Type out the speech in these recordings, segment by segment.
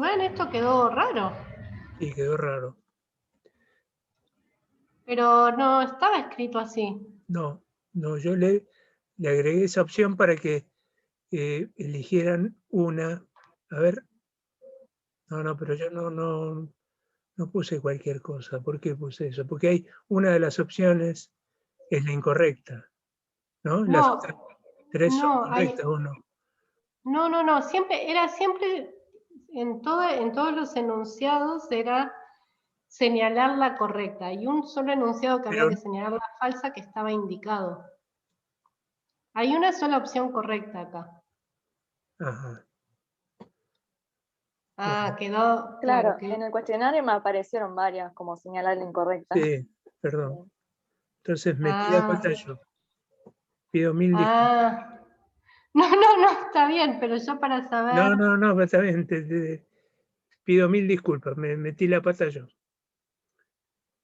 Ven, esto quedó raro. Sí, quedó raro. Pero no estaba escrito así. No, yo le agregué esa opción para que eligieran una. A ver, no, pero yo no puse cualquier cosa. ¿Por qué puse eso? Porque hay una de las opciones es la incorrecta, ¿no? Las No, otras tres son no, correctas, ¿o no? no, siempre en todos los enunciados era señalar la correcta, y un solo enunciado que había Pero, que señalar la falsa que estaba indicado. Hay una sola opción correcta acá. ajá, Ah, bueno, quedó, claro, Claro, en el cuestionario me aparecieron varias como señalar la incorrecta. sí, perdón. Entonces metí la Ah, pata yo. Pido mil disculpas. ah. No, está bien, pero yo para saber. No, está bien, pido mil disculpas, me metí la pata yo.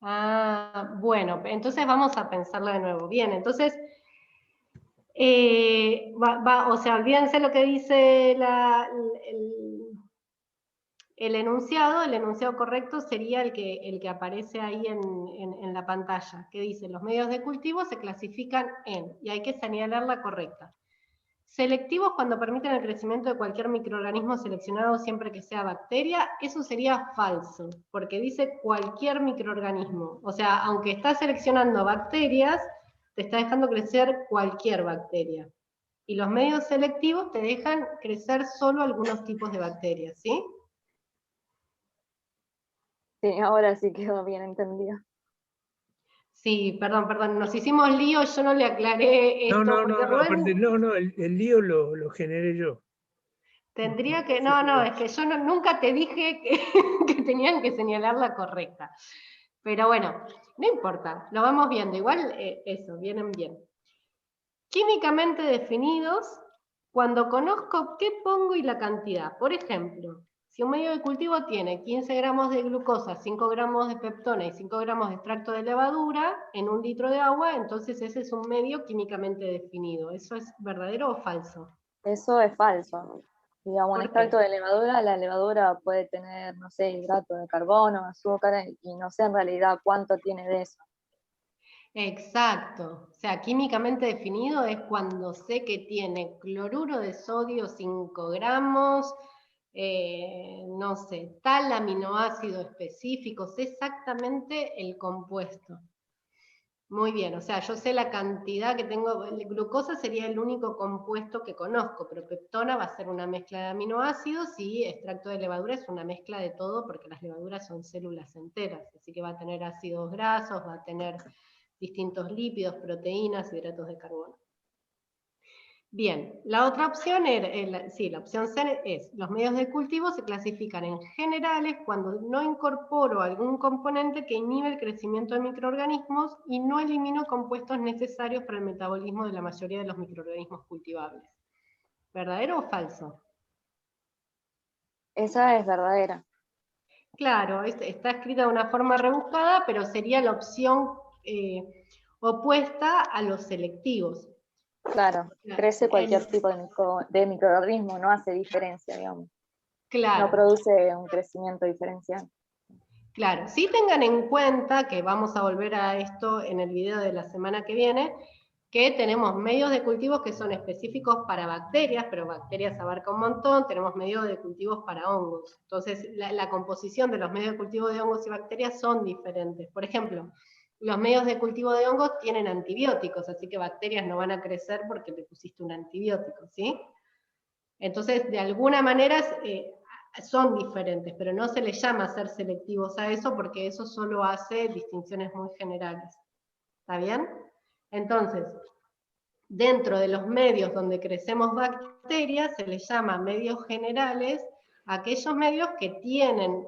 Ah, bueno, entonces vamos a pensarlo de nuevo. Bien, entonces, o sea, olvídense lo que dice el enunciado correcto sería el que aparece ahí en la pantalla, que dice, los medios de cultivo se clasifican en, y hay que señalar la correcta. Selectivos cuando permiten el crecimiento de cualquier microorganismo seleccionado siempre que sea bacteria, eso sería falso, porque dice cualquier microorganismo. O sea, aunque está seleccionando bacterias, te está dejando crecer cualquier bacteria. Y los medios selectivos te dejan crecer solo algunos tipos de bacterias, ¿sí? Sí, ahora sí quedó bien entendido. Sí, perdón, nos hicimos lío, yo no le aclaré esto, porque Aparte, Rubén el lío lo generé yo. tendría que, Fue culpa. es que yo nunca te dije que, que tenían que señalar la correcta. Pero bueno, no importa, lo vamos viendo. Igual eso, vienen bien. Químicamente definidos, cuando conozco qué pongo y la cantidad. Por ejemplo, si un medio de cultivo tiene 15 gramos de glucosa, 5 gramos de peptona y 5 gramos de extracto de levadura en un litro de agua, entonces ese es un medio químicamente definido. ¿Eso es verdadero o falso? Eso es falso. Digamos, un ¿Por qué? extracto de levadura, la levadura puede tener, no sé, hidrato de carbono, azúcar, y no sé en realidad cuánto tiene de eso. Exacto. O sea, químicamente definido es cuando sé que tiene cloruro de sodio 5 gramos, no sé, tal aminoácido específico, sé exactamente el compuesto. Muy bien, o sea, yo sé la cantidad que tengo, glucosa sería el único compuesto que conozco, pero peptona va a ser una mezcla de aminoácidos y extracto de levadura es una mezcla de todo porque las levaduras son células enteras, así que va a tener ácidos grasos, va a tener distintos lípidos, proteínas, hidratos de carbono. Bien, la otra opción sí, la opción C es, los medios de cultivo se clasifican en generales cuando no incorporo algún componente que inhibe el crecimiento de microorganismos y no elimino compuestos necesarios para el metabolismo de la mayoría de los microorganismos cultivables. ¿Verdadero o falso? Esa es verdadera. Claro, está escrita de una forma rebuscada, pero sería la opción opuesta a los selectivos. Claro, crece cualquier tipo de microorganismo, no hace diferencia, digamos. No Claro, produce un crecimiento diferencial. claro. Sí tengan en cuenta que vamos a volver a esto en el video de la semana que viene, que tenemos medios de cultivos que son específicos para bacterias, pero bacterias abarca un montón, tenemos medios de cultivos para hongos. Entonces, la composición de los medios de cultivo de hongos y bacterias son diferentes. Por ejemplo, los medios de cultivo de hongos tienen antibióticos, así que bacterias no van a crecer porque le pusiste un antibiótico, ¿sí? Entonces, de alguna manera son diferentes, pero no se les llama ser selectivos a eso porque eso solo hace distinciones muy generales. ¿Está bien? Entonces, dentro de los medios donde crecemos bacterias, se les llama medios generales a aquellos medios que tienen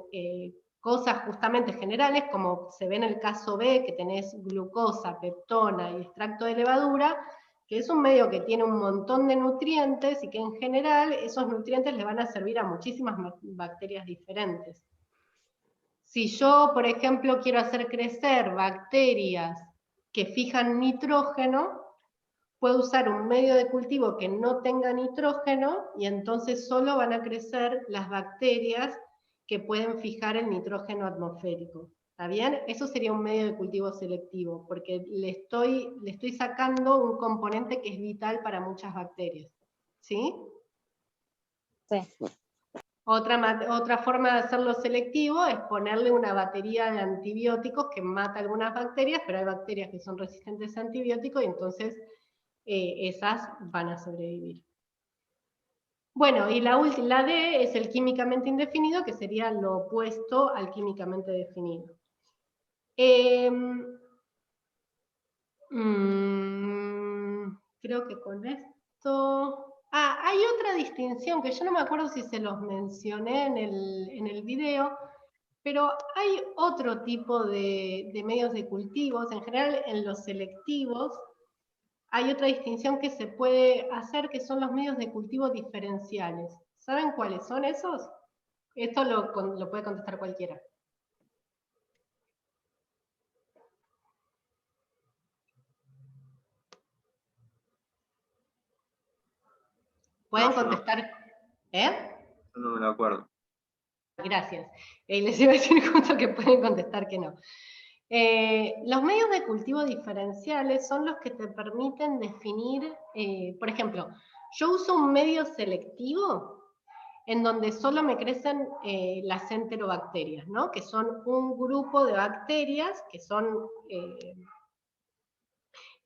cosas justamente generales, como se ve en el caso B, que tenés glucosa, peptona y extracto de levadura, que es un medio que tiene un montón de nutrientes y que en general esos nutrientes le van a servir a muchísimas bacterias diferentes. Si yo, por ejemplo, quiero hacer crecer bacterias que fijan nitrógeno, puedo usar un medio de cultivo que no tenga nitrógeno y entonces solo van a crecer las bacterias que pueden fijar el nitrógeno atmosférico. ¿Está bien? Eso sería un medio de cultivo selectivo, porque le estoy sacando un componente que es vital para muchas bacterias. ¿Sí? Sí. Otra forma de hacerlo selectivo es ponerle una batería de antibióticos que mata algunas bacterias, pero hay bacterias que son resistentes a antibióticos y entonces esas van a sobrevivir. Bueno, y la D es el químicamente indefinido, que sería lo opuesto al químicamente definido. Creo que con esto... hay otra distinción que yo no me acuerdo si se los mencioné en el video, pero hay otro tipo de medios de cultivos. En general, en los selectivos, hay otra distinción que se puede hacer, que son los medios de cultivo diferenciales. ¿Saben cuáles son esos? Esto lo puede contestar cualquiera. ¿Pueden contestar? No me lo acuerdo. Gracias. Les iba a decir justo que pueden contestar que no. Los medios de cultivo diferenciales son los que te permiten definir, por ejemplo, yo uso un medio selectivo en donde solo me crecen las enterobacterias, ¿no? Que son un grupo de bacterias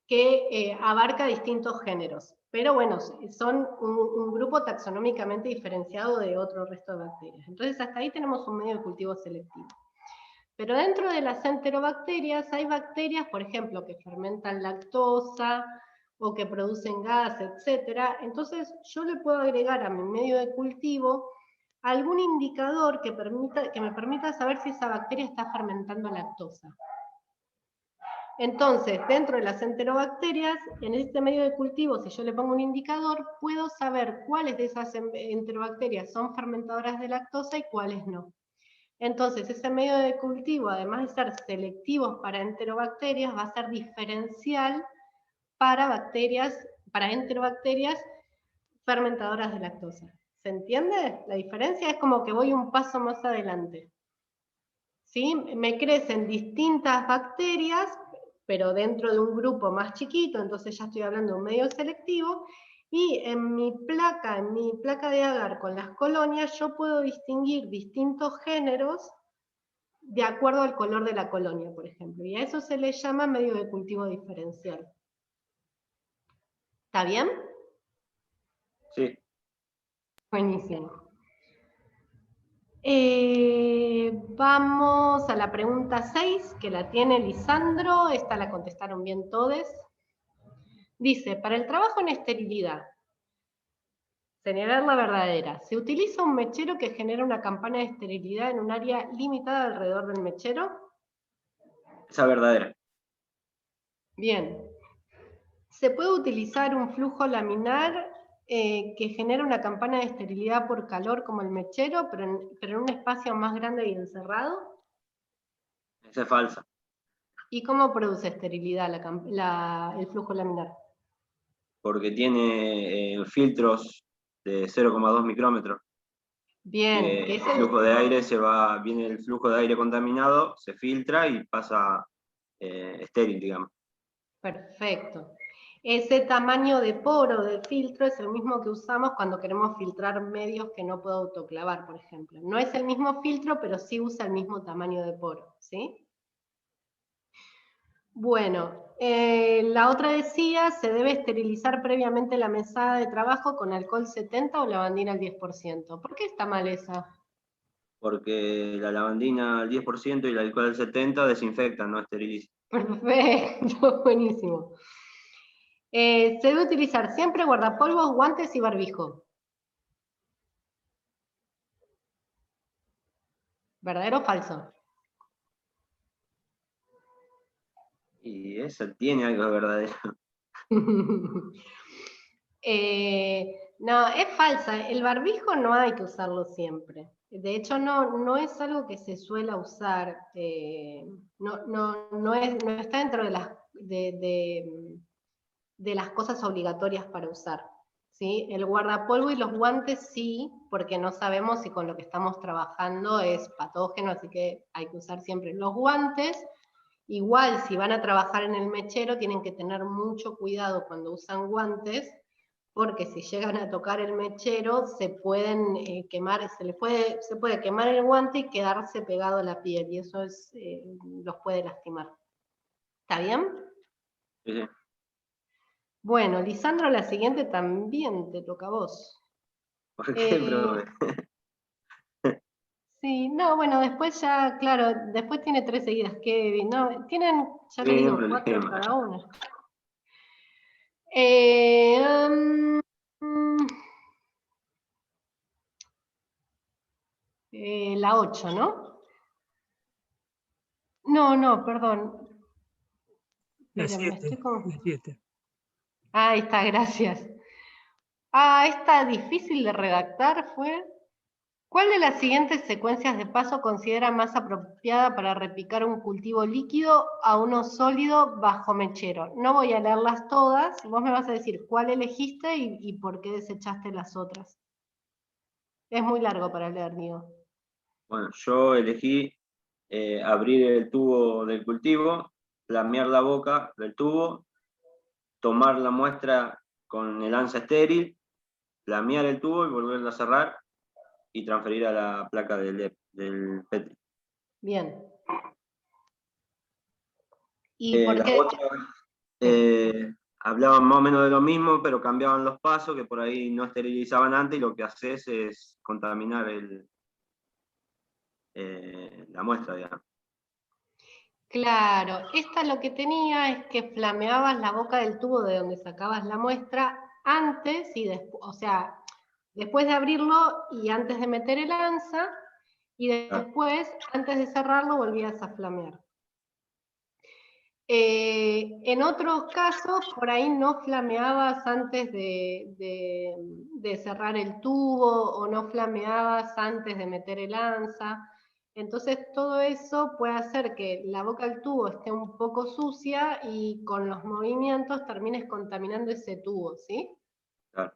que abarca distintos géneros. Pero bueno, son un grupo taxonómicamente diferenciado de otro resto de bacterias. Entonces hasta ahí tenemos un medio de cultivo selectivo. Pero dentro de las enterobacterias hay bacterias, por ejemplo, que fermentan lactosa o que producen gas, etc. Entonces yo le puedo agregar a mi medio de cultivo algún indicador que me permita saber si esa bacteria está fermentando lactosa. Entonces, dentro de las enterobacterias, en este medio de cultivo, si yo le pongo un indicador, puedo saber cuáles de esas enterobacterias son fermentadoras de lactosa y cuáles no. Entonces, ese medio de cultivo, además de ser selectivos para enterobacterias, va a ser diferencial para enterobacterias fermentadoras de lactosa. ¿Se entiende? La diferencia es como que voy un paso más adelante. ¿Sí? Me crecen distintas bacterias, pero dentro de un grupo más chiquito, entonces ya estoy hablando de un medio selectivo, y en mi placa de agar con las colonias, yo puedo distinguir distintos géneros de acuerdo al color de la colonia, por ejemplo, y a eso se le llama medio de cultivo diferencial. ¿Está bien? Sí. Buenísimo. Vamos a la pregunta 6, que la tiene Lisandro. Esta la contestaron bien todos. Dice, para el trabajo en esterilidad, señalar la verdadera, ¿se utiliza un mechero que genera una campana de esterilidad en un área limitada alrededor del mechero? Esa verdadera. Bien. ¿Se puede utilizar un flujo laminar que genera una campana de esterilidad por calor como el mechero, pero en un espacio más grande y encerrado? Esa es falsa. ¿Y cómo produce esterilidad el flujo laminar? Porque tiene filtros de 0,2 micrómetros. Bien, El flujo de aire viene el flujo de aire contaminado, se filtra y pasa estéril, digamos. Perfecto. Ese tamaño de poro de filtro es el mismo que usamos cuando queremos filtrar medios que no puedo autoclavar, por ejemplo. No es el mismo filtro, pero sí usa el mismo tamaño de poro, ¿sí? Bueno, la otra decía, ¿se debe esterilizar previamente la mesada de trabajo con alcohol 70 o lavandina al 10%? ¿Por qué está mal esa? Porque la lavandina al 10% y el alcohol al 70% desinfectan, no esterilizan. Perfecto, buenísimo. Se debe utilizar siempre guardapolvos, guantes y barbijo. ¿Verdadero o falso? Y esa tiene algo de verdadero. No, es falsa. El barbijo no hay que usarlo siempre. De hecho, no es algo que se suele usar. No está dentro de las cosas obligatorias para usar. ¿Sí? El guardapolvo y los guantes sí, porque no sabemos si con lo que estamos trabajando es patógeno, así que hay que usar siempre los guantes. Igual, si van a trabajar en el mechero, tienen que tener mucho cuidado cuando usan guantes, porque si llegan a tocar el mechero, se pueden quemar, se puede quemar el guante y quedarse pegado a la piel, y eso los puede lastimar. ¿Está bien? Sí, sí. Bueno, Lisandro, la siguiente también te toca a vos. ¿Por qué, profe? Sí, no, bueno, después ya, claro, después tiene 3 seguidas, Kevin, no, tienen, ya les Sí, no digo, hay 4 problema. cada una. La 8, ¿no? No, perdón. La Espérenme, 7, la 7. Ahí está, gracias. Ah, esta difícil de redactar fue... ¿Cuál de las siguientes secuencias de paso considera más apropiada para repicar un cultivo líquido a uno sólido bajo mechero? No voy a leerlas todas, vos me vas a decir cuál elegiste y por qué desechaste las otras. Es muy largo para leer, digo. Bueno, yo elegí abrir el tubo del cultivo, flamear la boca del tubo, tomar la muestra con el anza estéril, flamear el tubo y volverlo a cerrar y transferir a la placa del Petri. Bien. ¿Y por Las qué? otras hablaban más o menos de lo mismo, pero cambiaban los pasos, que por ahí no esterilizaban antes, y lo que haces es contaminar la muestra, digamos. Claro, esta lo que tenía es que flameabas la boca del tubo de donde sacabas la muestra antes y después, o sea, después de abrirlo y antes de meter el anza, y después, antes de cerrarlo, volvías a flamear. En otros casos, por ahí no flameabas antes de cerrar el tubo, o no flameabas antes de meter el anza. Entonces todo eso puede hacer que la boca del tubo esté un poco sucia y con los movimientos termines contaminando ese tubo, ¿sí? Claro.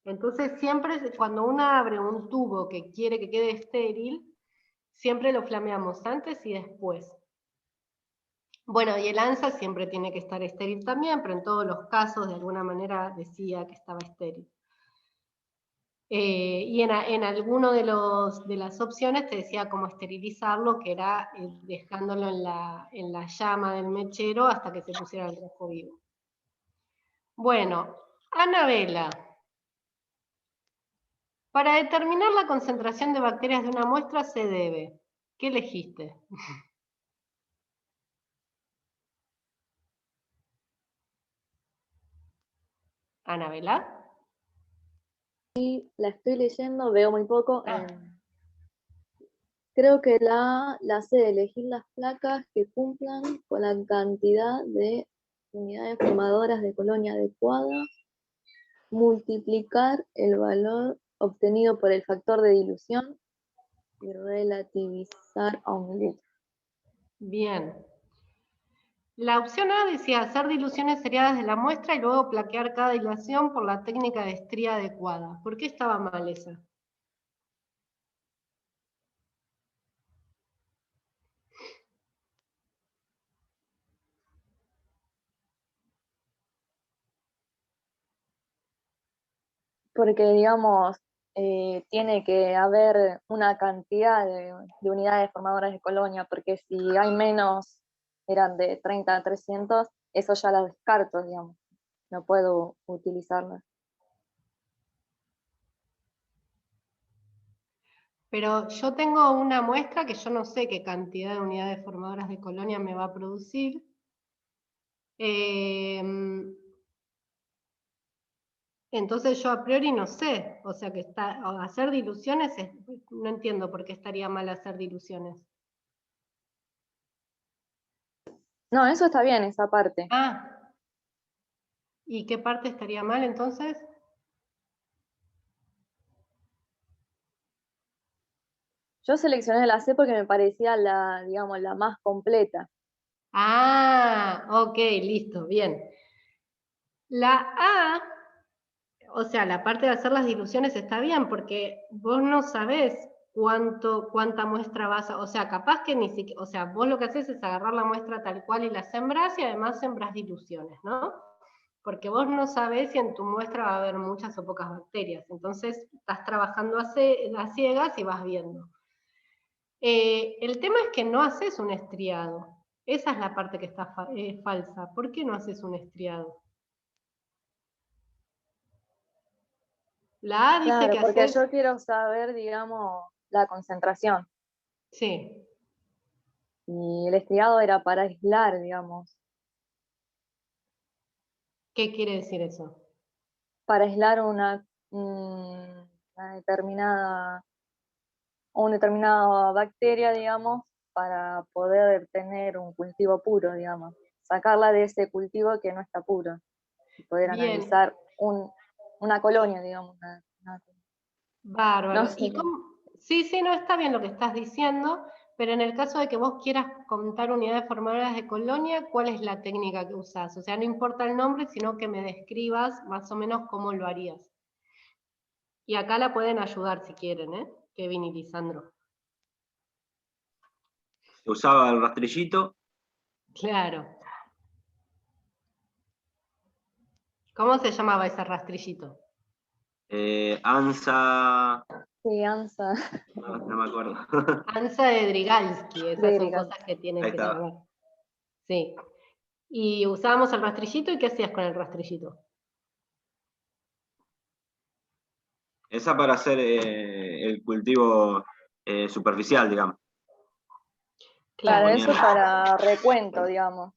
Entonces siempre cuando uno abre un tubo que quiere que quede estéril, siempre lo flameamos antes y después. Bueno, y el ANSA siempre tiene que estar estéril también, pero en todos los casos de alguna manera decía que estaba estéril. Y en alguno de las opciones te decía cómo esterilizarlo, que era dejándolo en la llama del mechero hasta que se pusiera el rojo vivo. Bueno, Anabela, para determinar la concentración de bacterias de una muestra se debe. ¿Qué elegiste? ¿Anabela? La estoy leyendo, veo muy poco. Ah. Creo que la C, elegir las placas que cumplan con la cantidad de unidades formadoras de colonia adecuada, multiplicar el valor obtenido por el factor de dilución y relativizar a un litro. Bien. La opción A decía hacer diluciones seriadas de la muestra y luego plaquear cada dilación por la técnica de estría adecuada. ¿Por qué estaba mal esa? Porque, digamos, tiene que haber una cantidad de unidades formadoras de colonia, porque si hay menos, eran de 30 a 300, eso ya las descarto, digamos, no puedo utilizarlas. Pero yo tengo una muestra que yo no sé qué cantidad de unidades formadoras de colonia me va a producir. Entonces yo a priori no sé, o sea que hacer diluciones, no entiendo por qué estaría mal hacer diluciones. No, eso está bien, esa parte. Ah, ¿y qué parte estaría mal entonces? Yo seleccioné la C porque me parecía digamos, la más completa. Ah, ok, listo, bien. La A, o sea, la parte de hacer las diluciones está bien, porque vos no sabés cuánta muestra vas a, o sea, capaz que ni siquiera, o sea, vos lo que haces es agarrar la muestra tal cual y la sembrás, y además sembrás diluciones, ¿no? Porque vos no sabés si en tu muestra va a haber muchas o pocas bacterias, entonces estás trabajando a ciegas y vas viendo. El tema es que no haces un estriado, esa es la parte que está falsa. ¿Por qué no haces un estriado? La A dice Claro, que porque haces... yo quiero saber, digamos, la concentración. Sí, Y el estriado era para aislar, digamos, ¿qué quiere decir eso? para aislar una determinada bacteria, digamos, para poder tener un cultivo puro, digamos. Sacarla de ese cultivo que no está puro. Y poder Bien, analizar una colonia, digamos. No bárbaro. sé. Sí, sí, no está bien lo que estás diciendo, pero en el caso de que vos quieras contar unidades formadoras de colonia, ¿cuál es la técnica que usás? O sea, no importa el nombre, sino que me describas más o menos cómo lo harías. Y acá la pueden ayudar si quieren, ¿eh? Kevin y Lisandro. Se usaba el rastrillito, Claro. ¿Cómo se llamaba ese rastrillito? ANSA, Sí, ANSA, no me acuerdo. Ansa de Drigalski, esas de son Grigal. cosas que tienen Ahí que estaba. saber. Sí. Y usábamos el rastrillito, ¿y qué hacías con el rastrillito? Esa para hacer el cultivo superficial, digamos. Claro, Claro, eso para recuento, digamos.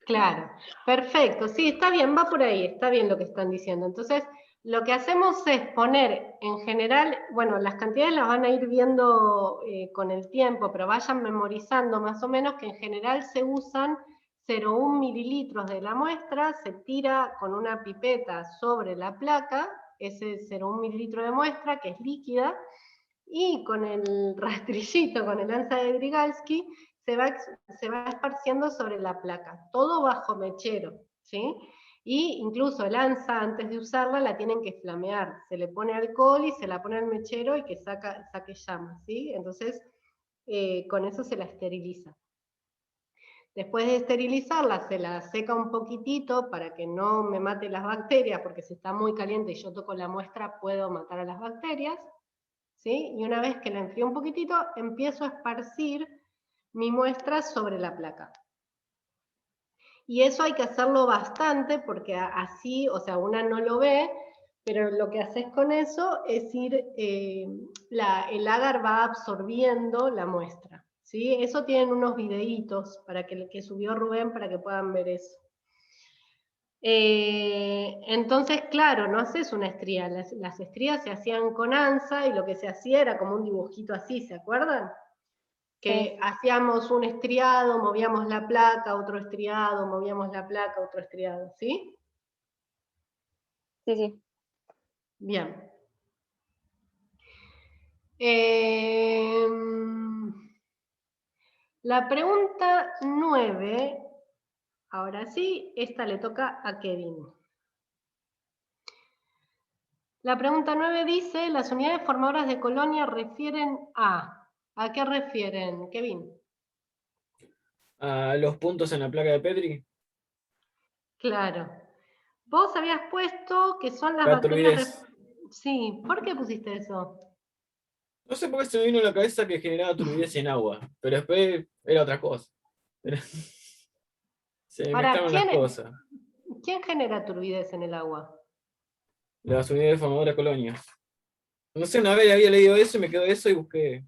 claro. Perfecto, sí, está bien, va por ahí, está bien lo que están diciendo. Entonces, lo que hacemos es poner en general, bueno, las cantidades las van a ir viendo con el tiempo, pero vayan memorizando más o menos que en general se usan 0,1 mililitros de la muestra, se tira con una pipeta sobre la placa, ese 0,1 mililitro de muestra que es líquida, y con el rastrillito, con el ansa de Drigalski, se va esparciendo sobre la placa, todo bajo mechero, ¿sí? Y incluso el ansa, antes de usarla, la tienen que flamear, se le pone alcohol y se la pone al mechero y que saque llamas, ¿sí? Entonces, con eso se la esteriliza. Después de esterilizarla, se la seca un poquitito para que no me mate las bacterias, porque si está muy caliente y yo toco la muestra, puedo matar a las bacterias. ¿Sí? Y una vez que la enfrío un poquitito, empiezo a esparcir mi muestra sobre la placa. Y eso hay que hacerlo bastante porque así, o sea, una no lo ve, pero lo que haces con eso es ir, el agar va absorbiendo la muestra. ¿Sí? Eso tienen unos videitos para que subió Rubén para que puedan ver eso. Entonces, claro, no haces una estría, las estrías se hacían con ansa y lo que se hacía era como un dibujito así, ¿se acuerdan? Que Sí, hacíamos un estriado, movíamos la placa, otro estriado, movíamos la placa, otro estriado, ¿sí? sí, sí. Bien. La pregunta 9, ahora sí, esta le toca a Kevin. La pregunta 9 dice, las unidades formadoras de colonia refieren a... ¿A qué refieren, Kevin? A los puntos en la placa de Petri, Claro. Vos habías puesto que son las la bacterias... turbidez. Sí, ¿por qué pusiste eso? No sé por qué se me vino a la cabeza que generaba turbidez en agua, pero después era otra cosa. Se me Ahora, mezclaron las cosas. ¿quién genera turbidez en el agua? Las unidades formadoras de colonias. No sé, una vez había leído eso y me quedó eso y busqué.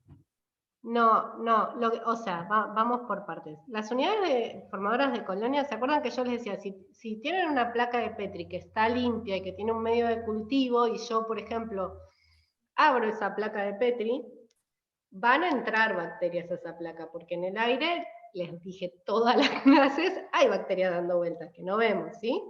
No, no, o sea, vamos por partes. Las unidades formadoras de colonia, ¿se acuerdan que yo les decía, si tienen una placa de Petri que está limpia y que tiene un medio de cultivo, y yo, por ejemplo, abro esa placa de Petri, van a entrar bacterias a esa placa, porque en el aire, les dije todas las clases, hay bacterias dando vueltas que no vemos, ¿sí?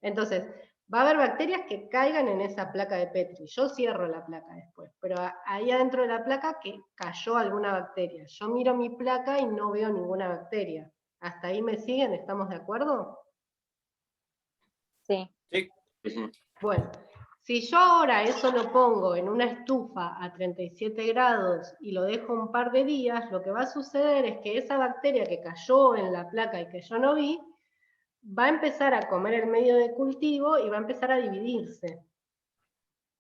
Entonces, va a haber bacterias que caigan en esa placa de Petri. Yo cierro la placa después, pero ahí adentro de la placa que cayó alguna bacteria. Yo miro mi placa y no veo ninguna bacteria. ¿Hasta ahí me siguen? ¿Estamos de acuerdo? Sí. Sí, Sí, sí. Bueno, Si yo ahora eso lo pongo en una estufa a 37 grados y lo dejo un par de días, lo que va a suceder es que esa bacteria que cayó en la placa y que yo no vi, va a empezar a comer el medio de cultivo y va a empezar a dividirse.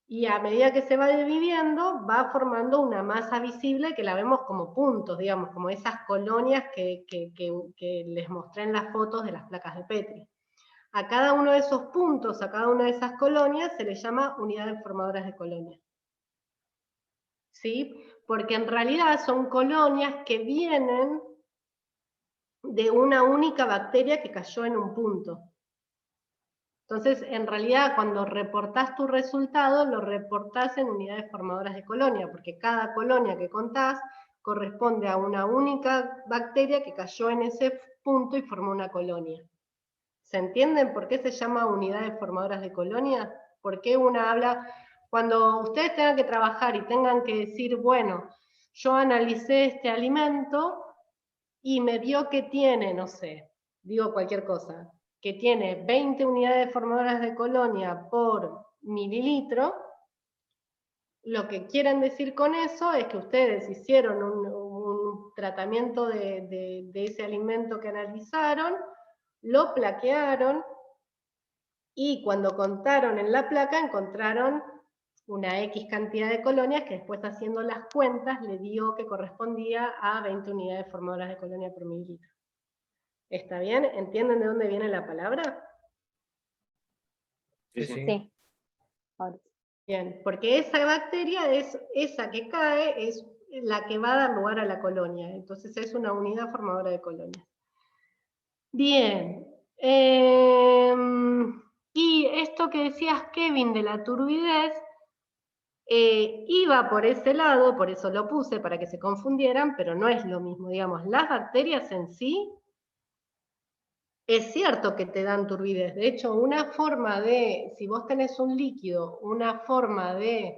Y a medida que se va dividiendo, va formando una masa visible que la vemos como puntos, digamos, como esas colonias que les mostré en las fotos de las placas de Petri. A cada uno de esos puntos, a cada una de esas colonias, se le llama unidades formadoras de colonia. ¿Sí? Porque en realidad son colonias que vienen de una única bacteria que cayó en un punto. Entonces, en realidad, cuando reportás tu resultado, lo reportás en unidades formadoras de colonia, porque cada colonia que contás corresponde a una única bacteria que cayó en ese punto y formó una colonia. ¿Se entienden por qué se llama unidades formadoras de colonia? ¿Por qué una habla? Cuando ustedes tengan que trabajar y tengan que decir, bueno, yo analicé este alimento y me dio que tiene, no sé, digo cualquier cosa, que tiene 20 unidades formadoras de colonia por mililitro, lo que quieren decir con eso es que ustedes hicieron un tratamiento de ese alimento que analizaron, lo plaquearon, y cuando contaron en la placa encontraron una X cantidad de colonias que después haciendo las cuentas le dio que correspondía a 20 unidades formadoras de colonia por mililitro. ¿Está bien? ¿Entienden de dónde viene la palabra? Sí, sí. Sí. Ahora sí. Bien, porque esa bacteria es esa que cae, es la que va a dar lugar a la colonia. Entonces es una unidad formadora de colonias. Bien. Y esto que decías, Kevin, de la turbidez, iba por ese lado, por eso lo puse, para que se confundieran, pero no es lo mismo. Digamos, las bacterias en sí, es cierto que te dan turbidez. De hecho, una forma de, si vos tenés un líquido, una forma de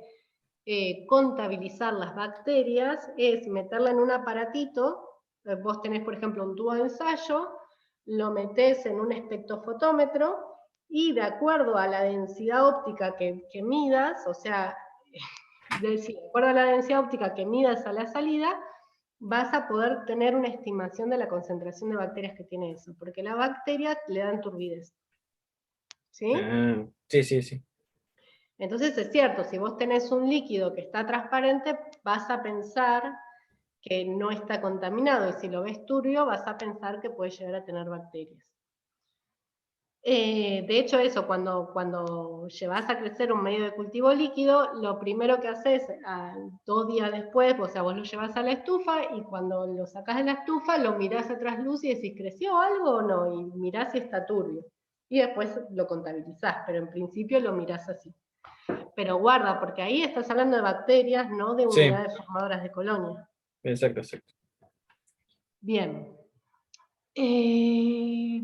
contabilizar las bacterias es meterla en un aparatito. Vos tenés, por ejemplo, un tubo de ensayo, lo metés en un espectrofotómetro y de acuerdo a la densidad óptica que midas, o sea, de acuerdo a la densidad óptica que midas a la salida, vas a poder tener una estimación de la concentración de bacterias que tiene eso, porque las bacterias le dan turbidez. ¿Sí? Ah, sí, sí, sí. Entonces es cierto, si vos tenés un líquido que está transparente, vas a pensar que no está contaminado, y si lo ves turbio, vas a pensar que puede llegar a tener bacterias. De hecho, eso, cuando llevas a crecer un medio de cultivo líquido, lo primero que haces 2 días después, o sea, vos lo llevas a la estufa, y cuando lo sacás de la estufa, lo mirás a trasluz y decís, ¿creció algo o no? Y mirás si está turbio. Y después lo contabilizás, pero en principio lo mirás así. Pero guarda, porque ahí estás hablando de bacterias, no de Sí. unidades formadoras de colonia. Exacto, exacto. Bien.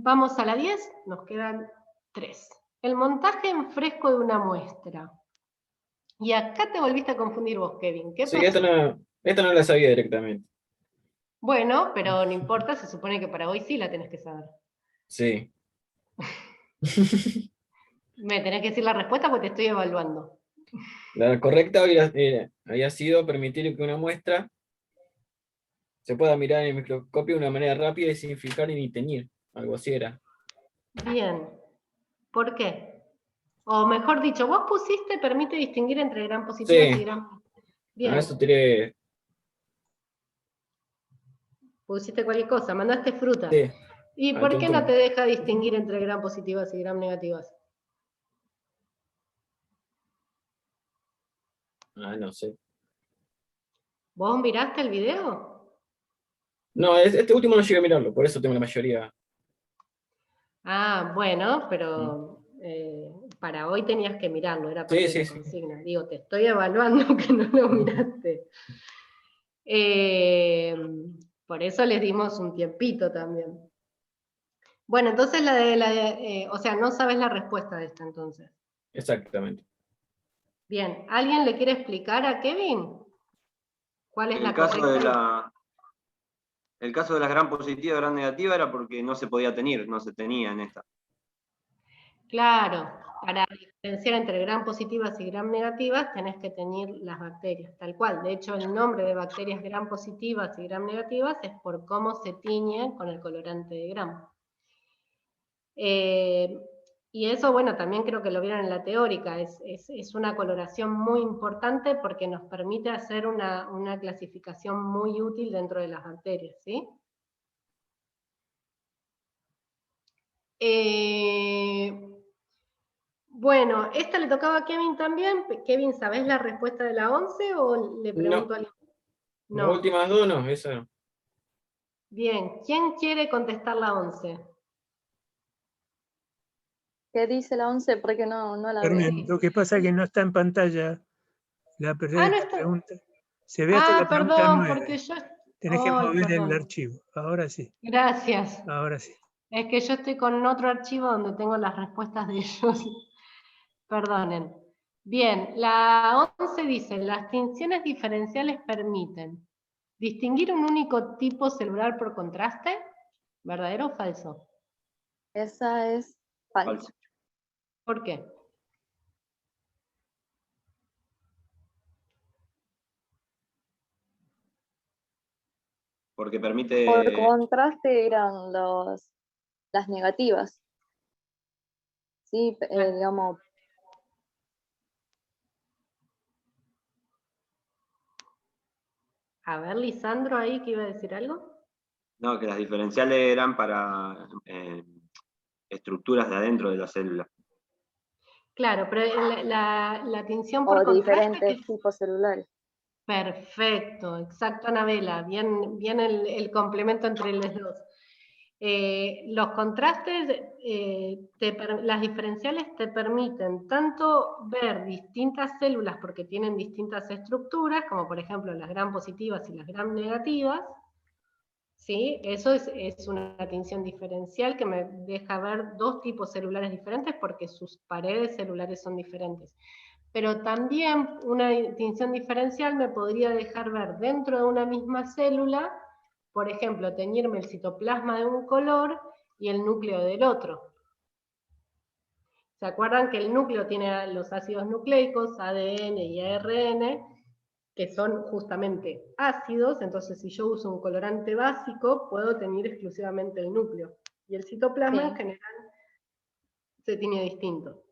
Vamos a la 10, nos quedan 3. El montaje en fresco de una muestra. Y acá te volviste a confundir vos, Kevin. ¿Qué Sí, pasó? esta no la sabía directamente. Bueno, pero no importa, se supone que para hoy sí la tenés que saber. Sí. Me tenés que decir la respuesta porque te estoy evaluando. La correcta había sido permitir que una muestra se pueda mirar en el microscopio de una manera rápida y sin fijar ni teñir. Algo así era. Bien. ¿Por qué? O mejor dicho, vos pusiste permite distinguir entre gram positivas y Sí. gram... A Bien. eso tiré. Pusiste cualquier cosa, mandaste fruta. Sí. ¿Y al por qué no tuntún. te deja distinguir entre gram positivas y gram negativas? Ah, no sé. ¿Vos miraste el video? No, este último no llegué a mirarlo, por eso tengo la mayoría. Ah, bueno, pero para hoy tenías que mirarlo, era parte Sí, de sí, la sí. consigna. Digo, te estoy evaluando que no lo miraste. Por eso les dimos un tiempito también. Bueno, entonces o sea, no sabes la respuesta de esta entonces. Exactamente. Bien, ¿alguien le quiere explicar a Kevin cuál es la correcta? El caso de las gram positiva y gram negativa era porque no se podía teñir, no se tenía en esta. Claro, para diferenciar entre gram positivas y gram negativas, tenés que teñir las bacterias, tal cual. De hecho, el nombre de bacterias gram positivas y gram negativas es por cómo se tiñen con el colorante de gram. Y eso, bueno, también creo que lo vieron en la teórica, es una coloración muy importante porque nos permite hacer una clasificación muy útil dentro de las bacterias, ¿sí? Bueno, esta le tocaba a Kevin también. Kevin, ¿sabés la respuesta de la 11 o le pregunto a alguien? Las No. últimas dos no, esa no. Bien, ¿quién quiere contestar la 11? ¿Qué dice la 11? Porque no la veo. Carmen, lo que pasa es que no está en pantalla la Ah, no la está. pregunta. Se ve hasta Ah, la pregunta perdón, 9. porque yo... Tenés que Ay, mover el perdón. archivo. Ahora sí, Gracias. ahora sí. Es que yo estoy con otro archivo donde tengo las respuestas de ellos. Perdonen. Bien, la 11 dice, las tinciones diferenciales permiten distinguir un único tipo celular por contraste, ¿verdadero o falso? Esa es falsa. Falso. ¿Por qué? Porque permite... Por contraste eran las negativas. Sí, digamos, A ver, Lisandro ahí que iba a decir algo. No, que las diferenciales eran para estructuras de adentro de la célula. Claro, pero la tinción por o contraste, diferentes tipos celulares. perfecto, exacto, Anabela, bien el complemento entre los dos. Los contrastes, las diferenciales te permiten tanto ver distintas células porque tienen distintas estructuras, como por ejemplo las gram positivas y las gram negativas, ¿sí? Eso es una tinción diferencial que me deja ver dos tipos celulares diferentes porque sus paredes celulares son diferentes. Pero también una tinción diferencial me podría dejar ver dentro de una misma célula, por ejemplo, teñirme el citoplasma de un color y el núcleo del otro. ¿Se acuerdan que el núcleo tiene los ácidos nucleicos, ADN y ARN, que son justamente ácidos? Entonces si yo uso un colorante básico, puedo teñir exclusivamente el núcleo. Y el citoplasma en general se tiñe distinto.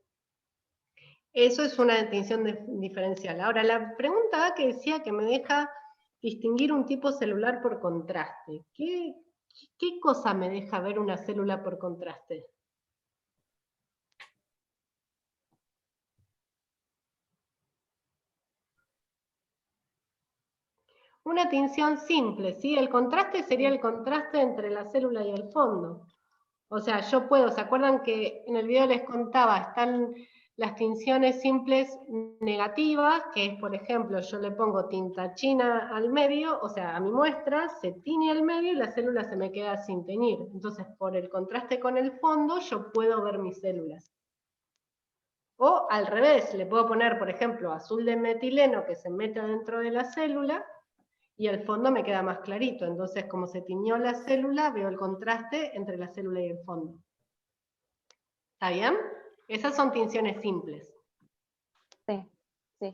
Eso es una distinción diferencial. Ahora, la pregunta que decía que me deja distinguir un tipo celular por contraste. ¿Qué cosa me deja ver una célula por contraste? Una tinción simple, ¿sí? El contraste sería el contraste entre la célula y el fondo. O sea, yo puedo, ¿se acuerdan que en el video les contaba, están las tinciones simples negativas, que es, por ejemplo, yo le pongo tinta china al medio, o sea, a mi muestra, se tiñe al medio y la célula se me queda sin teñir. Entonces, por el contraste con el fondo, yo puedo ver mis células. O al revés, le puedo poner, por ejemplo, azul de metileno que se mete dentro de la célula, y el fondo me queda más clarito. Entonces, como se tiñó la célula, veo el contraste entre la célula y el fondo. ¿Está bien? Esas son tinciones simples. Sí.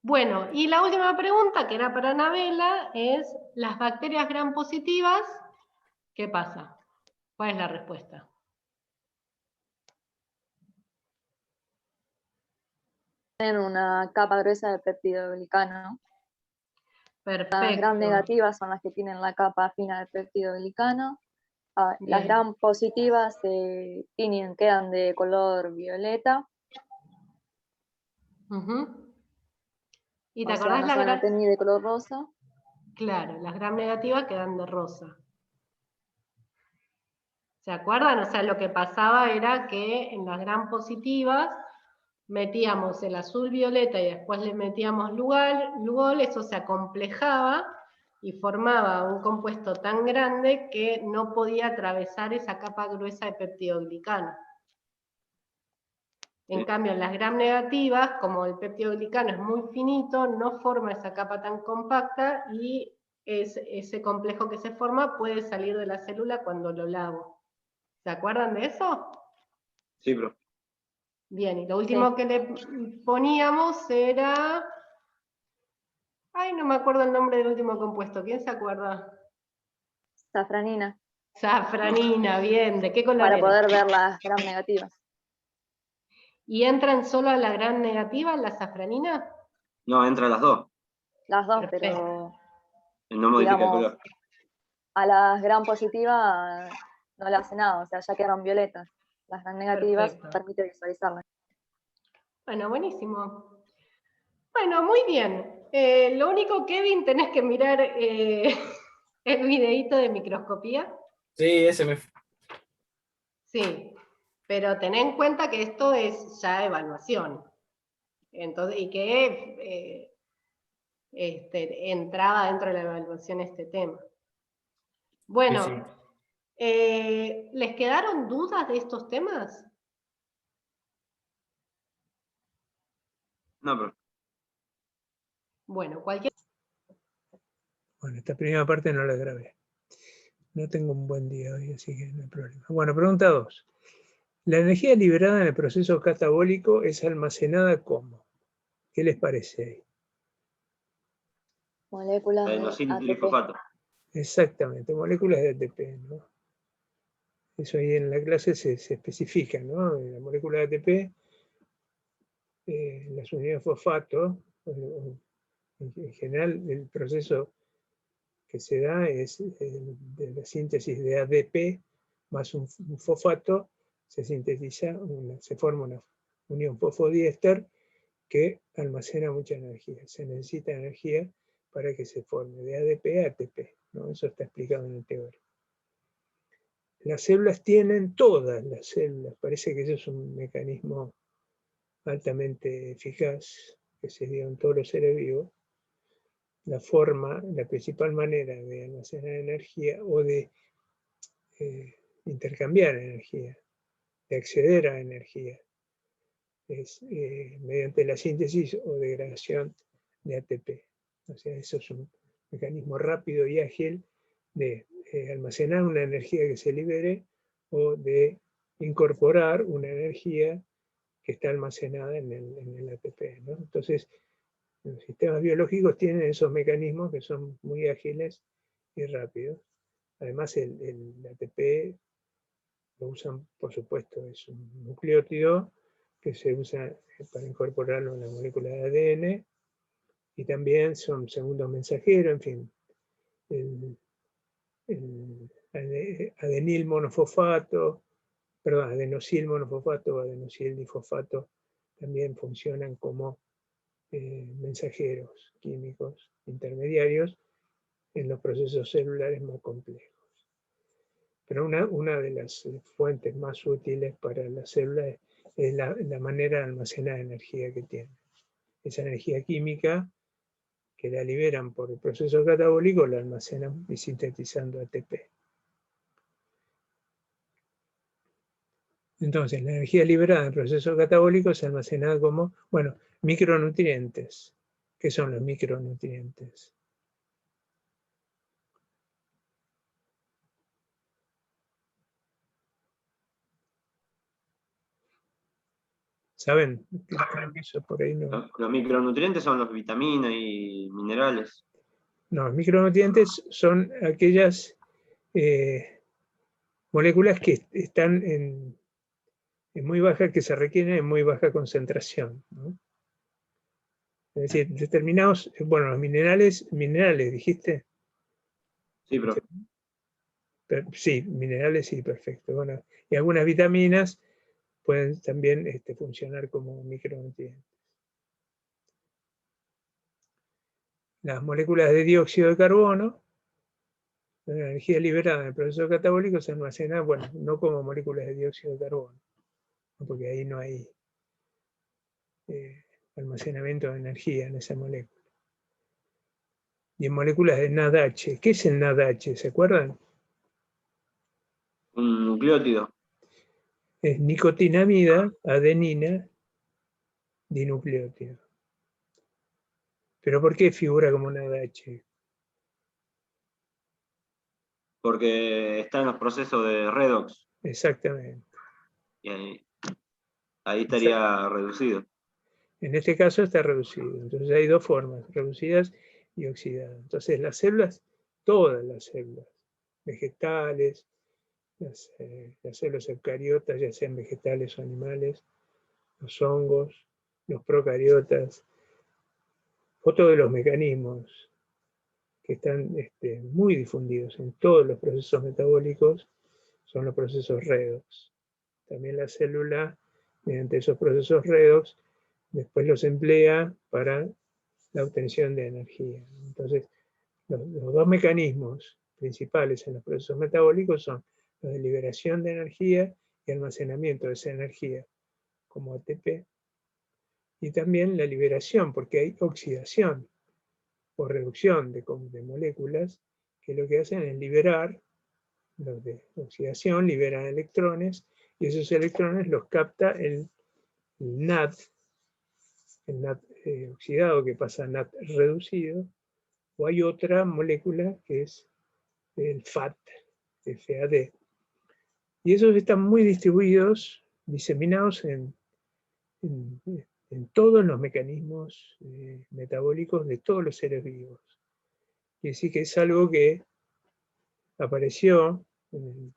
Bueno, y la última pregunta, que era para Anabela, es, ¿las bacterias gram positivas, qué pasa? ¿Cuál es la respuesta? Tienen una capa gruesa de peptidoglicano. Perfecto. Las gram negativas son las que tienen la capa fina de peptidoglicano. Las Bien. gram positivas se tiñen, quedan de color violeta. ¿Y te O sea, acordás no la se van a gram? teñir de color rosa. Claro, las gram negativas quedan de rosa. ¿Se acuerdan? O sea, lo que pasaba era que en las gram positivas metíamos el azul violeta y después le metíamos Lugol, eso se acomplejaba y formaba un compuesto tan grande que no podía atravesar esa capa gruesa de peptidoglicano. En cambio, en las gram negativas, como el peptidoglicano es muy finito, no forma esa capa tan compacta y ese complejo que se forma puede salir de la célula cuando lo lavo. ¿Se acuerdan de eso? Sí, profe. Bien, y lo último que le poníamos era... Ay, no me acuerdo el nombre del último compuesto. ¿Quién se acuerda? Safranina, Safranina, bien. ¿De qué color para era? poder ver las gram negativas. ¿Y entran solo a la gran negativa, la safranina? No, entra las dos. Las dos, Perfecto. pero No modifica el digamos, color. a las gram positivas no le hace nada, o sea, ya quedaron violetas. Las gram negativas Perfecto. permite visualizarlas. Bueno, buenísimo. Bueno, muy bien. Lo único, Kevin, tenés que mirar el videíto de microscopía. Sí, ese me... Sí, pero ten en cuenta que esto es ya evaluación. Entonces, y que entraba dentro de la evaluación este tema. Bueno, Sí, sí. ¿les quedaron dudas de estos temas? No, profe. Bueno, cualquier... Bueno, esta primera parte no la grabé. No tengo un buen día hoy, así que no hay problema. Bueno, pregunta 2. La energía liberada en el proceso catabólico es almacenada ¿cómo? ¿Qué les parece ahí? Moléculas de Adenosín ATP. trifosfato. Exactamente, moléculas de ATP, ¿no? Eso ahí en la clase se especifica, ¿no? La molécula de ATP, las unidades fosfato, en general el proceso que se da es de la síntesis de ADP más un fosfato, se sintetiza, se forma una unión fosfodiéster que almacena mucha energía. Se necesita energía para que se forme de ADP a ATP, ¿no? Eso está explicado en el teórico. Las células tienen, todas las células, parece que eso es un mecanismo altamente eficaz que se dio en todos los seres vivos. La principal manera de almacenar energía o de intercambiar energía, de acceder a energía, es mediante la síntesis o degradación de ATP. O sea, eso es un mecanismo rápido y ágil de almacenar una energía que se libere o de incorporar una energía que está almacenada en el ATP, ¿no? Entonces, los sistemas biológicos tienen esos mecanismos que son muy ágiles y rápidos. Además, el ATP lo usan, por supuesto, es un nucleótido que se usa para incorporarlo en la molécula de ADN, y también son segundos mensajeros, en fin. El adenil monofosfato, perdón, adenosil monofosfato o adenosil difosfato también funcionan como mensajeros químicos intermediarios en los procesos celulares más complejos. Pero una de las fuentes más útiles para las células es la manera de almacenar energía que tienen. Esa energía química que la liberan por el proceso catabólico la almacenan y sintetizando ATP. Entonces, la energía liberada en el proceso catabólico se almacena como, bueno, micronutrientes. ¿Qué son los micronutrientes? ¿Saben? Creo que eso por ahí no. Los micronutrientes son los vitaminas y minerales. No, los micronutrientes son aquellas moléculas que están en muy baja, que se requieren en muy baja concentración, ¿no? Es decir, determinados, bueno, los minerales, dijiste. Sí, profe. Sí, minerales, sí, perfecto. Bueno, y algunas vitaminas pueden también funcionar como micronutrientes. Las moléculas de dióxido de carbono, la energía liberada en el proceso catabólico se almacena, bueno, no como moléculas de dióxido de carbono, porque ahí no hay almacenamiento de energía en esa molécula. Y en moléculas de NADH. ¿Qué es el NADH? ¿Se acuerdan? Un nucleótido. Es nicotinamida, adenina, dinucleótido. ¿Pero por qué figura como NADH? Porque está en los procesos de redox. Exactamente. Y Ahí estaría reducido. En este caso está reducido. Entonces hay dos formas, reducidas y oxidadas. Entonces las células, todas las células, vegetales, las células eucariotas, ya sean vegetales o animales, los hongos, los procariotas, otro de los mecanismos que están muy difundidos en todos los procesos metabólicos son los procesos redox. También la célula, mediante esos procesos redox, después los emplea para la obtención de energía. Entonces, los dos mecanismos principales en los procesos metabólicos son los de liberación de energía y almacenamiento de esa energía, como ATP, y también la liberación, porque hay oxidación o reducción de moléculas que lo que hacen es liberar, los de oxidación liberan electrones, y esos electrones los capta el NAD, oxidado que pasa a NAD reducido, o hay otra molécula que es el FAD, FAD. Y esos están muy distribuidos, diseminados en todos los mecanismos metabólicos de todos los seres vivos. Y así que es algo que apareció en el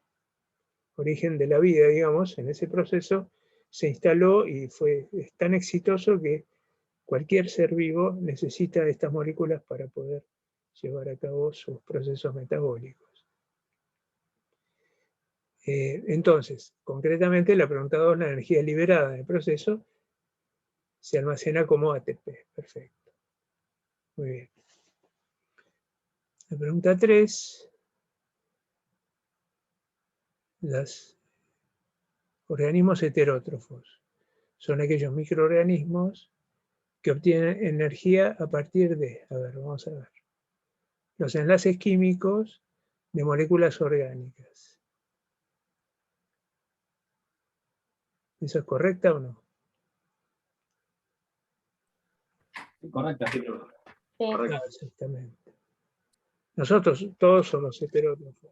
origen de la vida, digamos, en ese proceso, se instaló y es tan exitoso que cualquier ser vivo necesita de estas moléculas para poder llevar a cabo sus procesos metabólicos. Entonces, concretamente, la pregunta 2, la energía liberada del proceso se almacena como ATP. Perfecto. Muy bien. La pregunta 3, los organismos heterótrofos son aquellos microorganismos que obtienen energía a partir de, vamos a ver, los enlaces químicos de moléculas orgánicas. ¿Eso es correcta o no? Correcto. Sí. Exactamente. Nosotros todos somos heterótrofos.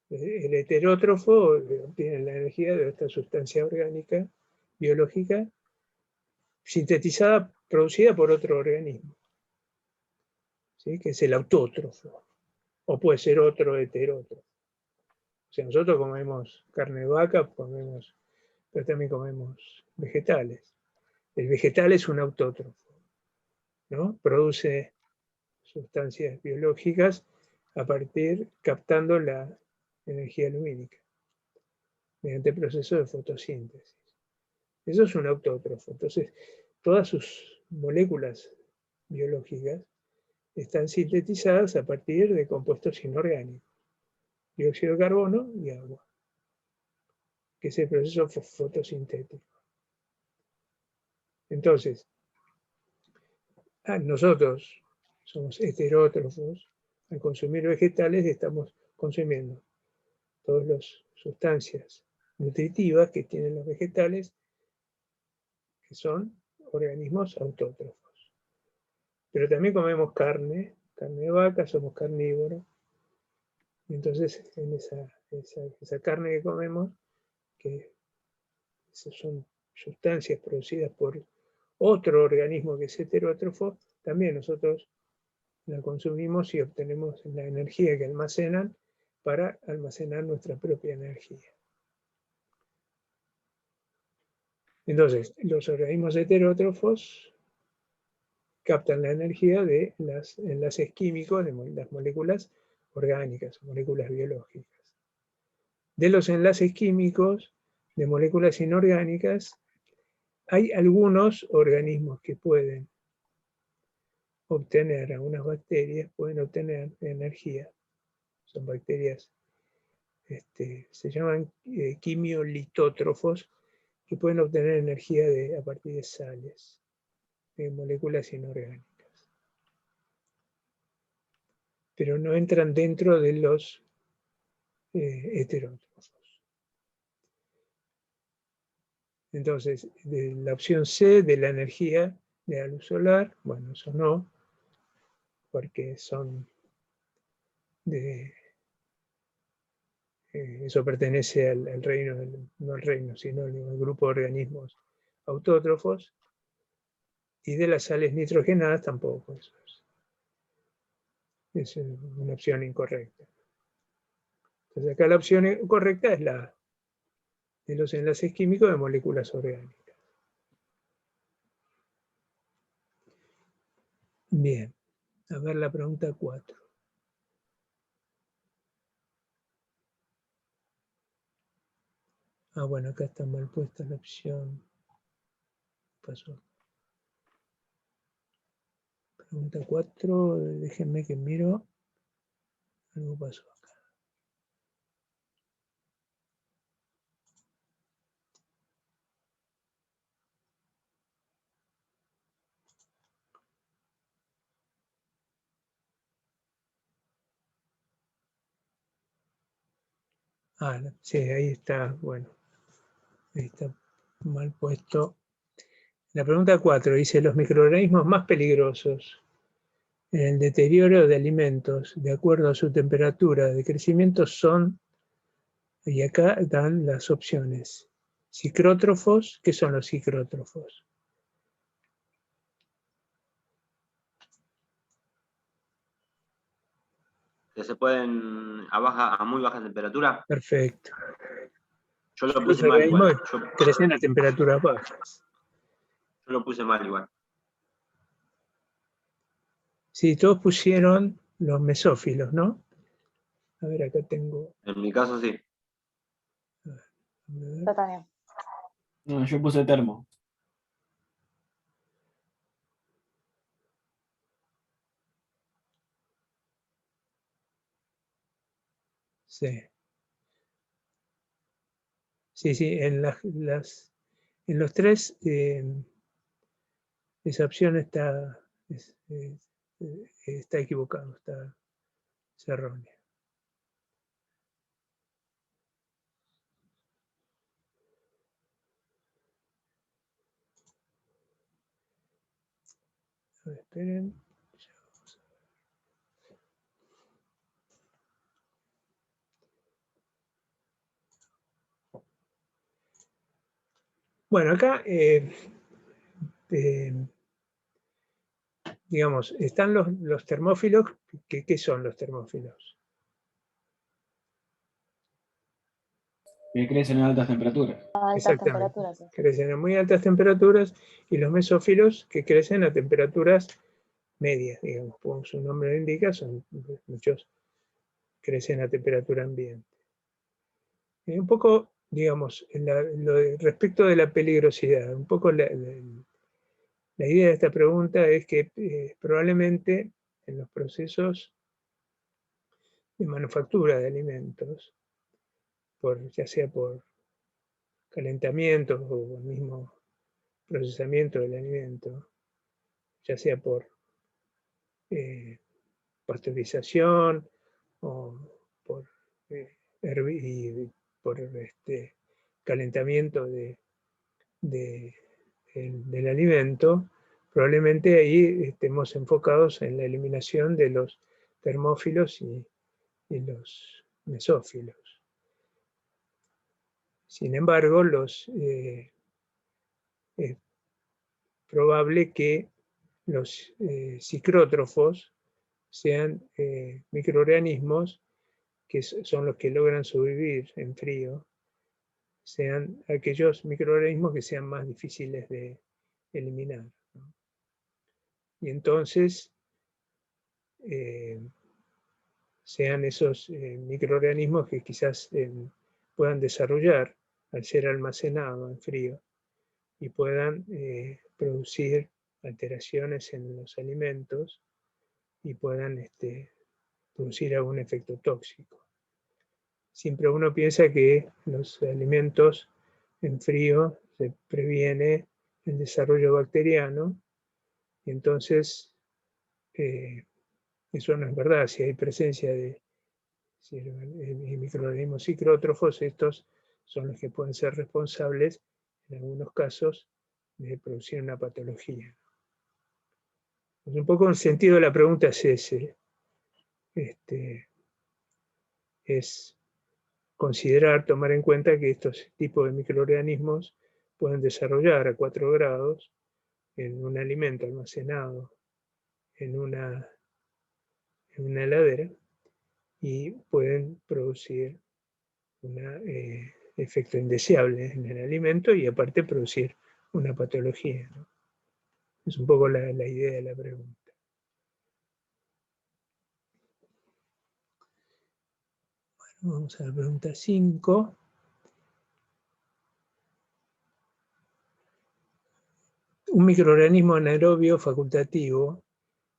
El heterótrofo obtiene la energía de esta sustancia orgánica, biológica, sintetizada, producida por otro organismo, ¿sí? Que es el autótrofo, o puede ser otro heterótrofo. O sea, nosotros comemos carne de vaca, pero también comemos vegetales. El vegetal es un autótrofo, ¿no? Produce sustancias biológicas captando la energía lumínica, mediante el proceso de fotosíntesis. Eso es un autótrofo. Entonces, todas sus moléculas biológicas están sintetizadas a partir de compuestos inorgánicos, dióxido de carbono y agua, que es el proceso fotosintético. Entonces, nosotros somos heterótrofos. Al consumir vegetales estamos consumiendo todas las sustancias nutritivas que tienen los vegetales, que son organismos autótrofos. Pero también comemos carne de vaca, somos carnívoros. Y entonces en esa carne que comemos, que son sustancias producidas por otro organismo que es heterótrofo, también nosotros la consumimos y obtenemos la energía que almacenan para almacenar nuestra propia energía. Entonces, los organismos heterótrofos captan la energía de los enlaces químicos de las moléculas orgánicas, moléculas biológicas. De los enlaces químicos de moléculas inorgánicas, hay algunos organismos que pueden obtener, algunas bacterias pueden obtener energía. Son bacterias, se llaman quimiolitótrofos, que pueden obtener energía a partir de sales, de moléculas inorgánicas. Pero no entran dentro de los heterótrofos. Entonces, de la opción C, de la energía de la luz solar, bueno, eso no, porque son eso pertenece al reino, no al reino, sino al grupo de organismos autótrofos, y de las sales nitrogenadas tampoco. Eso es una opción incorrecta. Entonces acá la opción correcta es la de los enlaces químicos de moléculas orgánicas. Bien, a ver la pregunta 4. Ah, bueno, acá está mal puesta la opción. Pasó. Pregunta 4, déjenme que miro. Algo pasó acá. Ah, sí, ahí está, bueno. Ahí está mal puesto. La pregunta 4 dice, los microorganismos más peligrosos en el deterioro de alimentos, de acuerdo a su temperatura de crecimiento, son, y acá dan las opciones. Psicrótrofos, ¿qué son los psicrótrofos? Que se pueden a muy baja temperatura. Perfecto. Yo lo Los puse mal igual. organismos crecen a temperaturas bajas. Yo lo puse mal igual. Sí, todos pusieron los mesófilos, ¿no? A ver, acá tengo. En mi caso sí. A ver. Yo también. No, yo puse termo. Sí. Sí, sí, en los tres esa opción está equivocada, es errónea. A ver, esperen. Bueno, acá, digamos, están los termófilos. ¿Qué son los termófilos? Que crecen a altas temperaturas. A altas Exactamente. temperaturas. Sí. Crecen a muy altas temperaturas, y los mesófilos que crecen a temperaturas medias, digamos, como su nombre lo indica, muchos crecen a temperatura ambiente. Un poco, digamos, respecto de la peligrosidad, un poco la idea de esta pregunta es que probablemente en los procesos de manufactura de alimentos, ya sea por calentamiento o el mismo procesamiento del alimento, ya sea por pasteurización o por, por calentamiento del alimento, probablemente ahí estemos enfocados en la eliminación de los termófilos y los mesófilos. Sin embargo, es probable que los psicrótrofos sean microorganismos que son los que logran sobrevivir en frío, sean aquellos microorganismos que sean más difíciles de eliminar, ¿no? Y entonces sean esos microorganismos que quizás puedan desarrollar al ser almacenado en frío y puedan producir alteraciones en los alimentos y puedan producir algún efecto tóxico. Siempre uno piensa que los alimentos en frío se previene el desarrollo bacteriano, y entonces eso no es verdad. Si hay presencia de microorganismos psicrótrofos, estos son los que pueden ser responsables en algunos casos de producir una patología. Pues un poco el sentido de la pregunta es ese. Es considerar, tomar en cuenta que estos tipos de microorganismos pueden desarrollar a 4 grados en un alimento almacenado en una heladera y pueden producir un efecto indeseable en el alimento y aparte producir una patología, ¿no? Es un poco la idea de la pregunta. Bueno, vamos a la pregunta 5. Un microorganismo anaerobio facultativo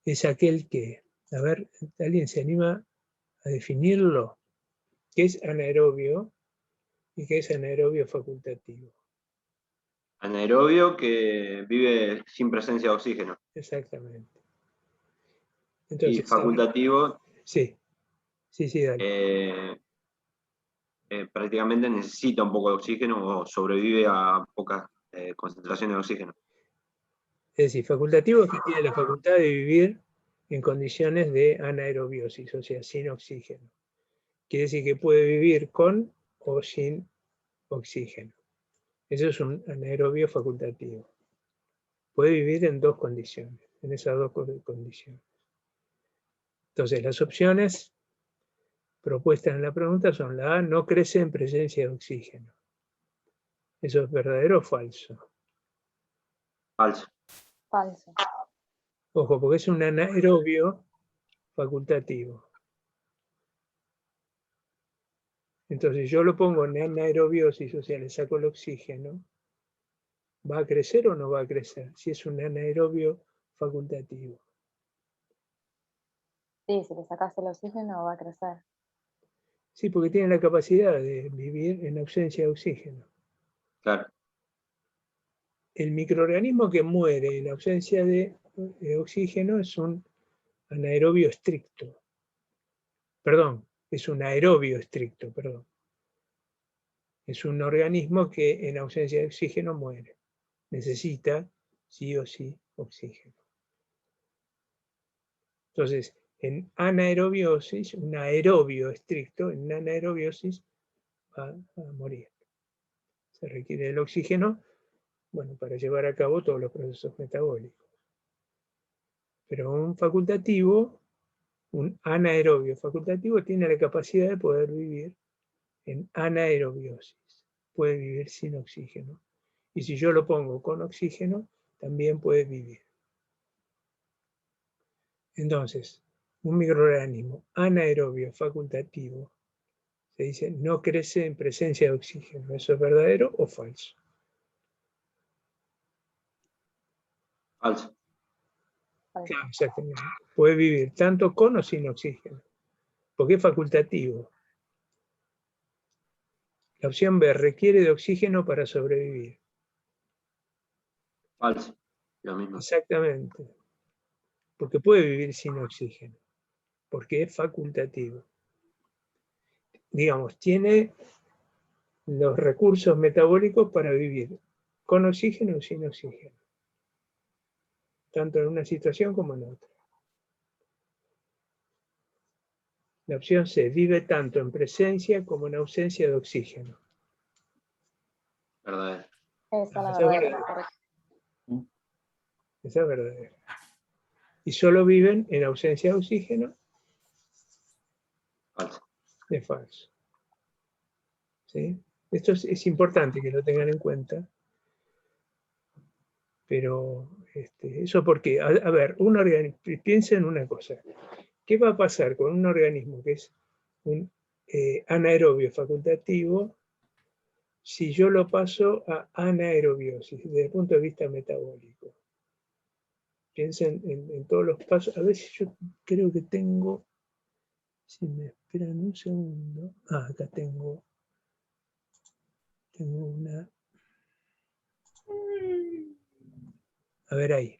es aquel que, a ver, ¿alguien se anima a definirlo? ¿Qué es anaerobio y qué es anaerobio facultativo? Anaerobio que vive sin presencia de oxígeno. Exactamente. Y Entonces, facultativo, sí, dale. prácticamente necesita un poco de oxígeno o sobrevive a pocas concentraciones de oxígeno. Es decir, facultativo es que tiene la facultad de vivir en condiciones de anaerobiosis, o sea, sin oxígeno. Quiere decir que puede vivir con o sin oxígeno. Eso es un anaerobio facultativo. Puede vivir en 2 condiciones, en esas 2 condiciones. Entonces, las opciones propuestas en la pregunta son la A, no crece en presencia de oxígeno. ¿Eso es verdadero o falso? Falso. Falso. Ojo, porque es un anaerobio facultativo. Entonces yo lo pongo en anaerobiosis, o sea, le saco el oxígeno, ¿va a crecer o no va a crecer? Si es un anaerobio facultativo. Sí, si le sacas el oxígeno va a crecer. Sí, porque tiene la capacidad de vivir en ausencia de oxígeno. Claro. El microorganismo que muere en ausencia de oxígeno es un anaerobio estricto. Perdón, es un aerobio estricto, perdón. Es un organismo que en ausencia de oxígeno muere. Necesita sí o sí oxígeno. Entonces, en anaerobiosis, un aerobio estricto, en anaerobiosis va a morir. Se requiere el oxígeno, bueno, para llevar a cabo todos los procesos metabólicos. Pero un facultativo, un anaerobio facultativo, tiene la capacidad de poder vivir en anaerobiosis. Puede vivir sin oxígeno. Y si yo lo pongo con oxígeno, también puede vivir. Entonces, un microorganismo anaerobio facultativo se dice no crece en presencia de oxígeno. ¿Eso es verdadero o falso? Falso. Falso. Claro, exactamente. Puede vivir tanto con o sin oxígeno, porque es facultativo. La opción B requiere de oxígeno para sobrevivir. Falso. Lo mismo. Exactamente. Porque puede vivir sin oxígeno, porque es facultativo. Digamos, tiene los recursos metabólicos para vivir con oxígeno o sin oxígeno, tanto en una situación como en otra. La opción C, vive tanto en presencia como en ausencia de oxígeno. Verdadero. Esa es la Esa es verdadera, verdadera. correcto. Esa es verdadera. Y solo viven en ausencia de oxígeno, Falso. es falso. ¿Sí? Esto es importante que lo tengan en cuenta. Pero eso porque, a ver, piensa en una cosa. ¿Qué va a pasar con un organismo que es un anaerobio facultativo si yo lo paso a anaerobiosis desde el punto de vista metabólico? Piensen en todos los pasos. A ver si yo creo que tengo, si me esperan un segundo. Acá tengo una. A ver ahí.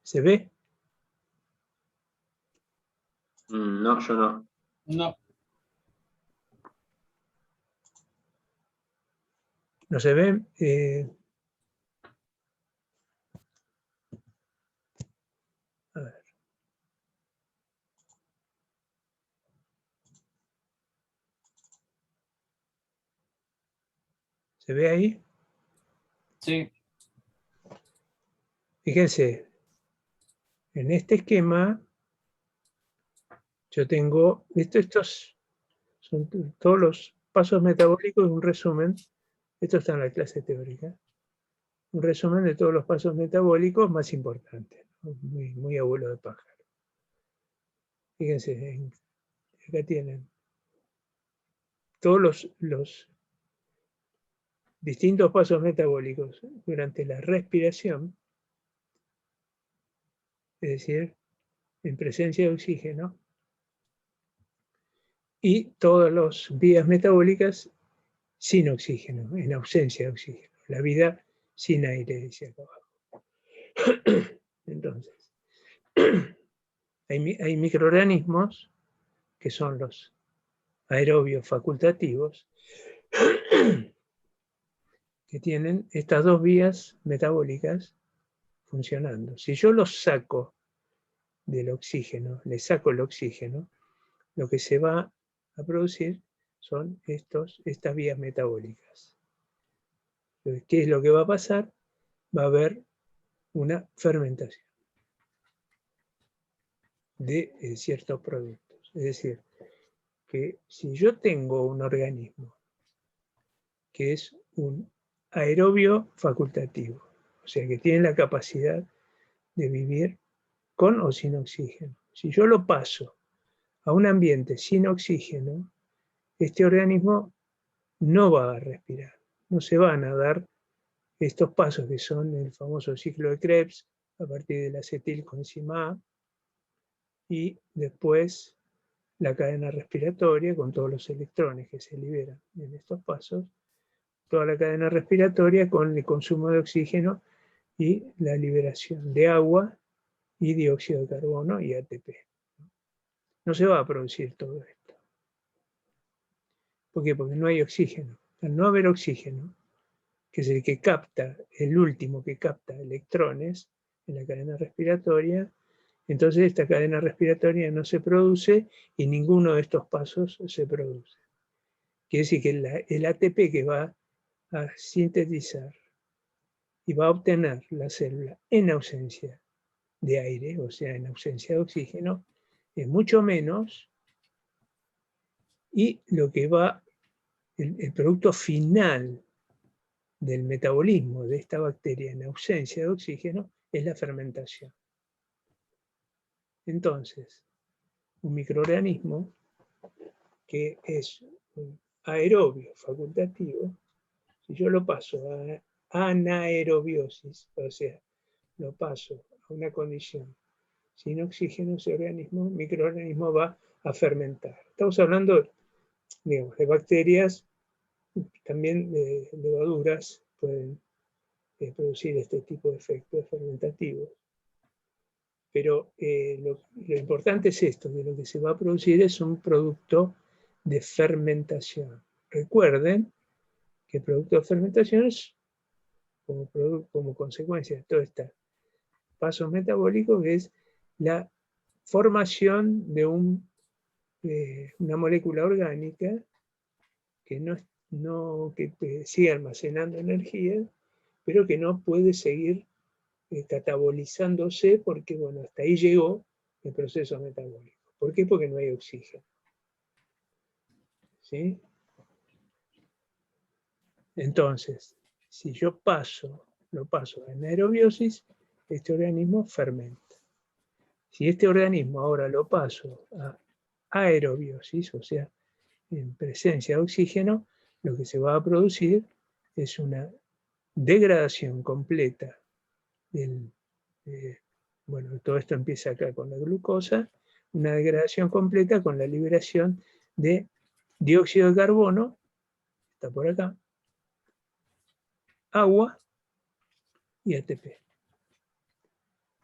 ¿Se ve? No, yo no. No. ¿No se ve? A ver. ¿Se ve ahí? Sí. Fíjense, en este esquema yo tengo, estos son todos los pasos metabólicos, un resumen, esto está en la clase teórica, un resumen de todos los pasos metabólicos más importantes, ¿no? Muy abuelo de pájaro. Fíjense, acá tienen todos los distintos pasos metabólicos durante la respiración, es decir, en presencia de oxígeno, y todas las vías metabólicas sin oxígeno, en ausencia de oxígeno. La vida sin aire, dice acá abajo. Entonces, hay microorganismos que son los aerobios facultativos que tienen estas dos vías metabólicas funcionando. Si yo los saco del oxígeno, le saco el oxígeno, lo que se va a producir son estas vías metabólicas. Entonces, ¿qué es lo que va a pasar? Va a haber una fermentación de ciertos productos. Es decir, que si yo tengo un organismo que es un aerobio facultativo, o sea, que tiene la capacidad de vivir con o sin oxígeno, si yo lo paso a un ambiente sin oxígeno, este organismo no va a respirar, no se van a dar estos pasos que son el famoso ciclo de Krebs a partir del acetilcoenzima A y después la cadena respiratoria con todos los electrones que se liberan en estos pasos, toda la cadena respiratoria con el consumo de oxígeno y la liberación de agua y dióxido de carbono y ATP. No se va a producir todo esto. ¿Por qué? Porque no hay oxígeno. Al no haber oxígeno, que es el que capta, el último que capta electrones en la cadena respiratoria, entonces esta cadena respiratoria no se produce y ninguno de estos pasos se produce. Quiere decir que el ATP que va a sintetizar y va a obtener la célula en ausencia de aire, o sea, en ausencia de oxígeno, es mucho menos, y lo que va, el producto final del metabolismo de esta bacteria en ausencia de oxígeno es la fermentación. Entonces, un microorganismo que es un aerobio facultativo, si yo lo paso a anaerobiosis, o sea, lo paso a una condición sin oxígeno, ese microorganismo va a fermentar. Estamos hablando, digamos, de bacterias, también de levaduras pueden producir este tipo de efectos fermentativos. Pero lo importante es esto, que lo que se va a producir es un producto de fermentación. Recuerden que el producto de fermentación es como consecuencia de todo este paso metabólico, que es la formación de una molécula orgánica que sigue almacenando energía, pero que no puede seguir catabolizándose porque, bueno, hasta ahí llegó el proceso metabólico. ¿Por qué? Porque no hay oxígeno. ¿Sí? Entonces, si yo lo paso a anaerobiosis, este organismo fermenta. Si este organismo ahora lo paso a aerobiosis, o sea, en presencia de oxígeno, lo que se va a producir es una degradación completa bueno, todo esto empieza acá con la glucosa, una degradación completa con la liberación de dióxido de carbono, está por acá, agua y ATP.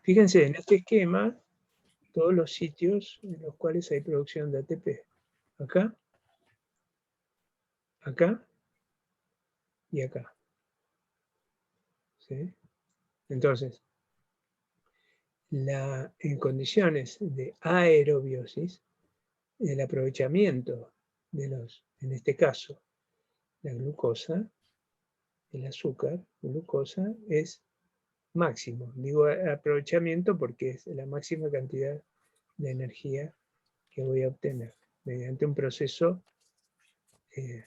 Fíjense en este esquema todos los sitios en los cuales hay producción de ATP. Acá, acá y acá. ¿Sí? Entonces, en condiciones de aerobiosis, el aprovechamiento de en este caso, la glucosa, el azúcar, glucosa, es máximo. Digo aprovechamiento porque es la máxima cantidad de energía que voy a obtener mediante un proceso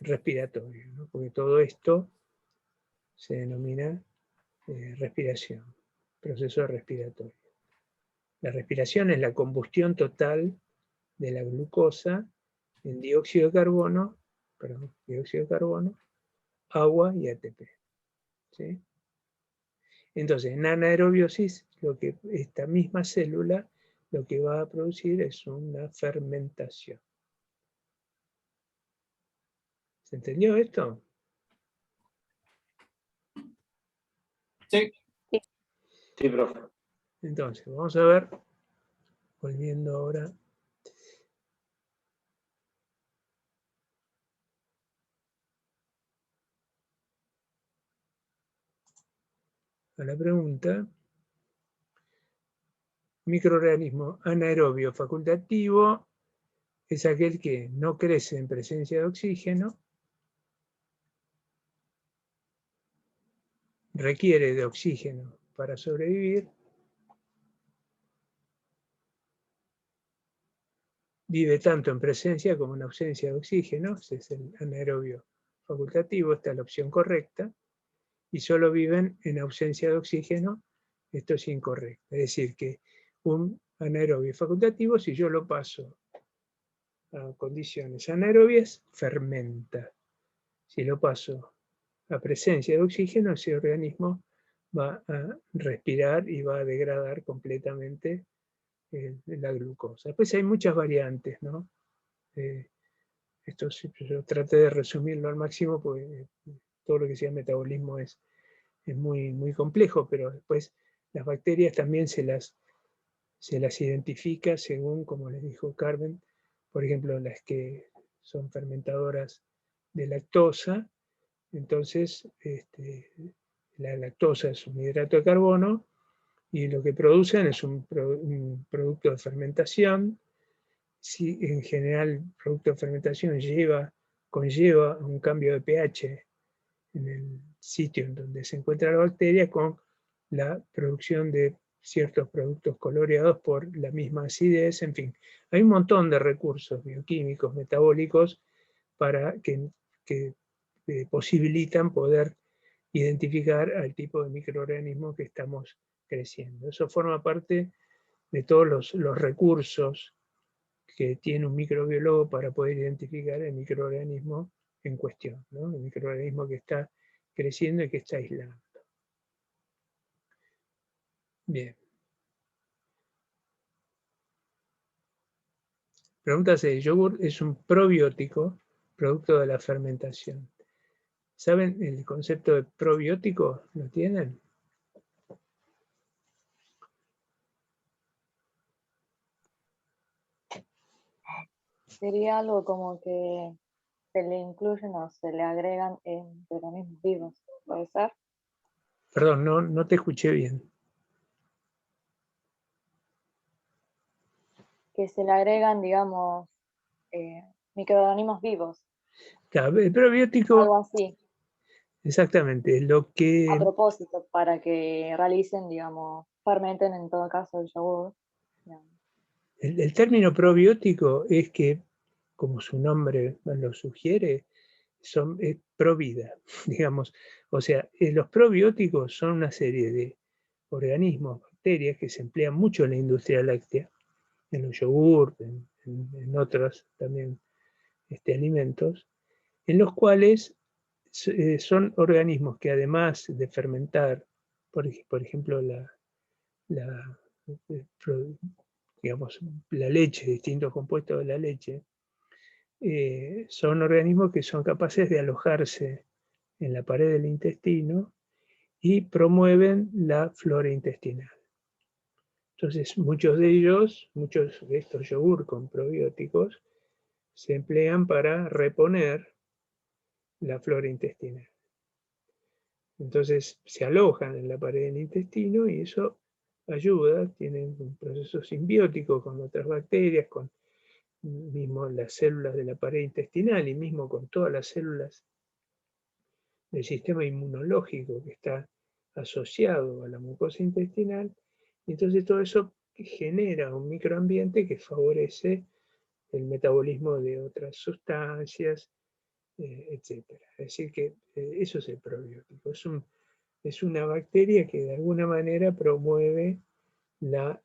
respiratorio, ¿no? Porque todo esto se denomina respiración, proceso respiratorio. La respiración es la combustión total de la glucosa en dióxido de carbono, agua y ATP. ¿Sí? Entonces, en anaerobiosis, esta misma célula lo que va a producir es una fermentación. ¿Se entendió esto? Sí. Sí, profe. Entonces, vamos a ver, volviendo ahora. A la pregunta. Microorganismo anaerobio facultativo es aquel que no crece en presencia de oxígeno, requiere de oxígeno para sobrevivir, vive tanto en presencia como en ausencia de oxígeno, ese es el anaerobio facultativo, esta es la opción correcta, y solo viven en ausencia de oxígeno, esto es incorrecto. Es decir, que un anaerobio facultativo, si yo lo paso a condiciones anaerobias, fermenta. Si lo paso a presencia de oxígeno, ese organismo va a respirar y va a degradar completamente la glucosa. Después hay muchas variantes, ¿no? Esto yo traté de resumirlo al máximo porque todo lo que sea metabolismo es muy, muy complejo, pero después las bacterias también se las identifica según, como les dijo Carmen, por ejemplo, las que son fermentadoras de lactosa. Entonces, la lactosa es un hidrato de carbono y lo que producen es un producto de fermentación. Si en general el producto de fermentación conlleva un cambio de pH en el sitio en donde se encuentra la bacteria con la producción de ciertos productos coloreados por la misma acidez, en fin. Hay un montón de recursos bioquímicos, metabólicos, que posibilitan poder identificar al tipo de microorganismo que estamos creciendo. Eso forma parte de todos los recursos que tiene un microbiólogo para poder identificar el microorganismo en cuestión, ¿no? El microorganismo que está creciendo y que está aislando. Bien. Pregunta si el yogur es un probiótico producto de la fermentación. ¿Saben el concepto de probiótico? ¿Lo tienen? Sería algo como que se le incluyen o se le agregan en organismos vivos, ¿puede ser? Perdón, no te escuché bien. Que se le agregan, digamos, microorganismos vivos, Claro, el probiótico, algo así, exactamente, lo que... a propósito, para que realicen, digamos, fermenten en todo caso el yogur. El término probiótico es que, como su nombre lo sugiere, es pro vida, digamos. O sea, los probióticos son una serie de organismos, bacterias que se emplean mucho en la industria láctea, en los yogurts, en otros también alimentos, en los cuales son organismos que además de fermentar, por ejemplo, digamos, la leche, distintos compuestos de la leche, son organismos que son capaces de alojarse en la pared del intestino y promueven la flora intestinal. Entonces, muchos de estos yogur con probióticos, se emplean para reponer la flora intestinal. Entonces, se alojan en la pared del intestino y eso ayuda, tienen un proceso simbiótico con otras bacterias, con mismo las células de la pared intestinal y mismo con todas las células del sistema inmunológico que está asociado a la mucosa intestinal, y entonces todo eso genera un microambiente que favorece el metabolismo de otras sustancias, etc. Es decir, que eso es el probiótico. Es una bacteria que de alguna manera promueve la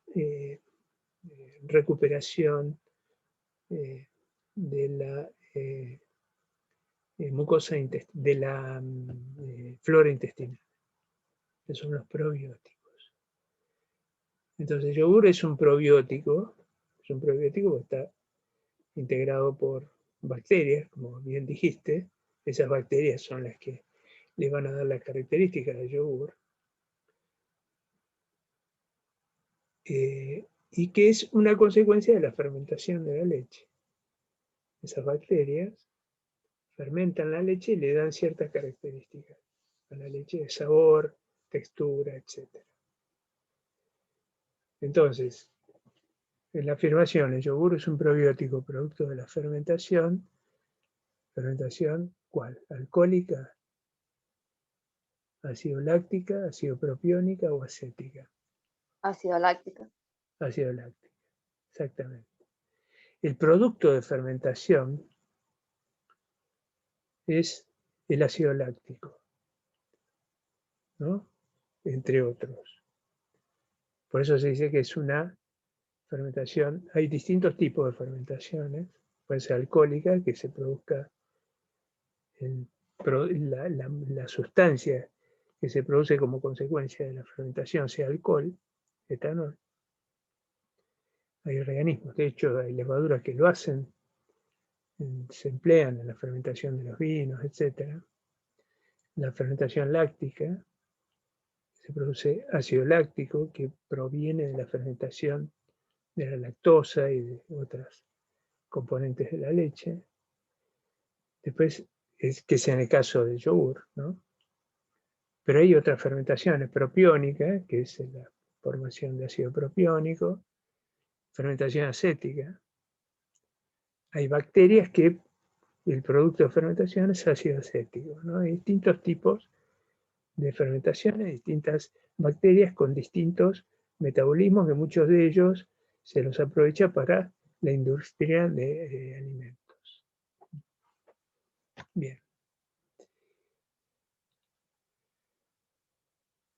recuperación de la mucosa de la flora intestinal. Esos son los probióticos. Entonces, el yogur es un probiótico porque está integrado por bacterias, como bien dijiste. Esas bacterias son las que le van a dar las características del yogur. Y que es una consecuencia de la fermentación de la leche. Esas bacterias fermentan la leche y le dan ciertas características a la leche de sabor, textura, etc. Entonces, en la afirmación, el yogur es un probiótico producto de la fermentación. ¿Fermentación cuál? ¿Alcohólica? ¿Ácido láctica? ¿Ácido propiónica o acética? Ácido láctico. Ácido láctica, exactamente. El producto de fermentación es el ácido láctico, ¿no? Entre otros. Por eso se dice que es una fermentación. Hay distintos tipos de fermentaciones. Puede ser alcohólica, que se produzca la sustancia que se produce como consecuencia de la fermentación, sea alcohol, etanol. Hay organismos, de hecho hay levaduras que lo hacen, se emplean en la fermentación de los vinos, etc. La fermentación láctica, se produce ácido láctico que proviene de la fermentación de la lactosa y de otras componentes de la leche. Después, es que sea en el caso del yogur, ¿no? Pero hay otras fermentaciones, propiónica, que es la formación de ácido propiónico, fermentación acética. Hay bacterias que el producto de fermentación es ácido acético, ¿no? Hay distintos tipos de fermentaciones, distintas bacterias con distintos metabolismos, que muchos de ellos se los aprovecha para la industria de alimentos. Bien.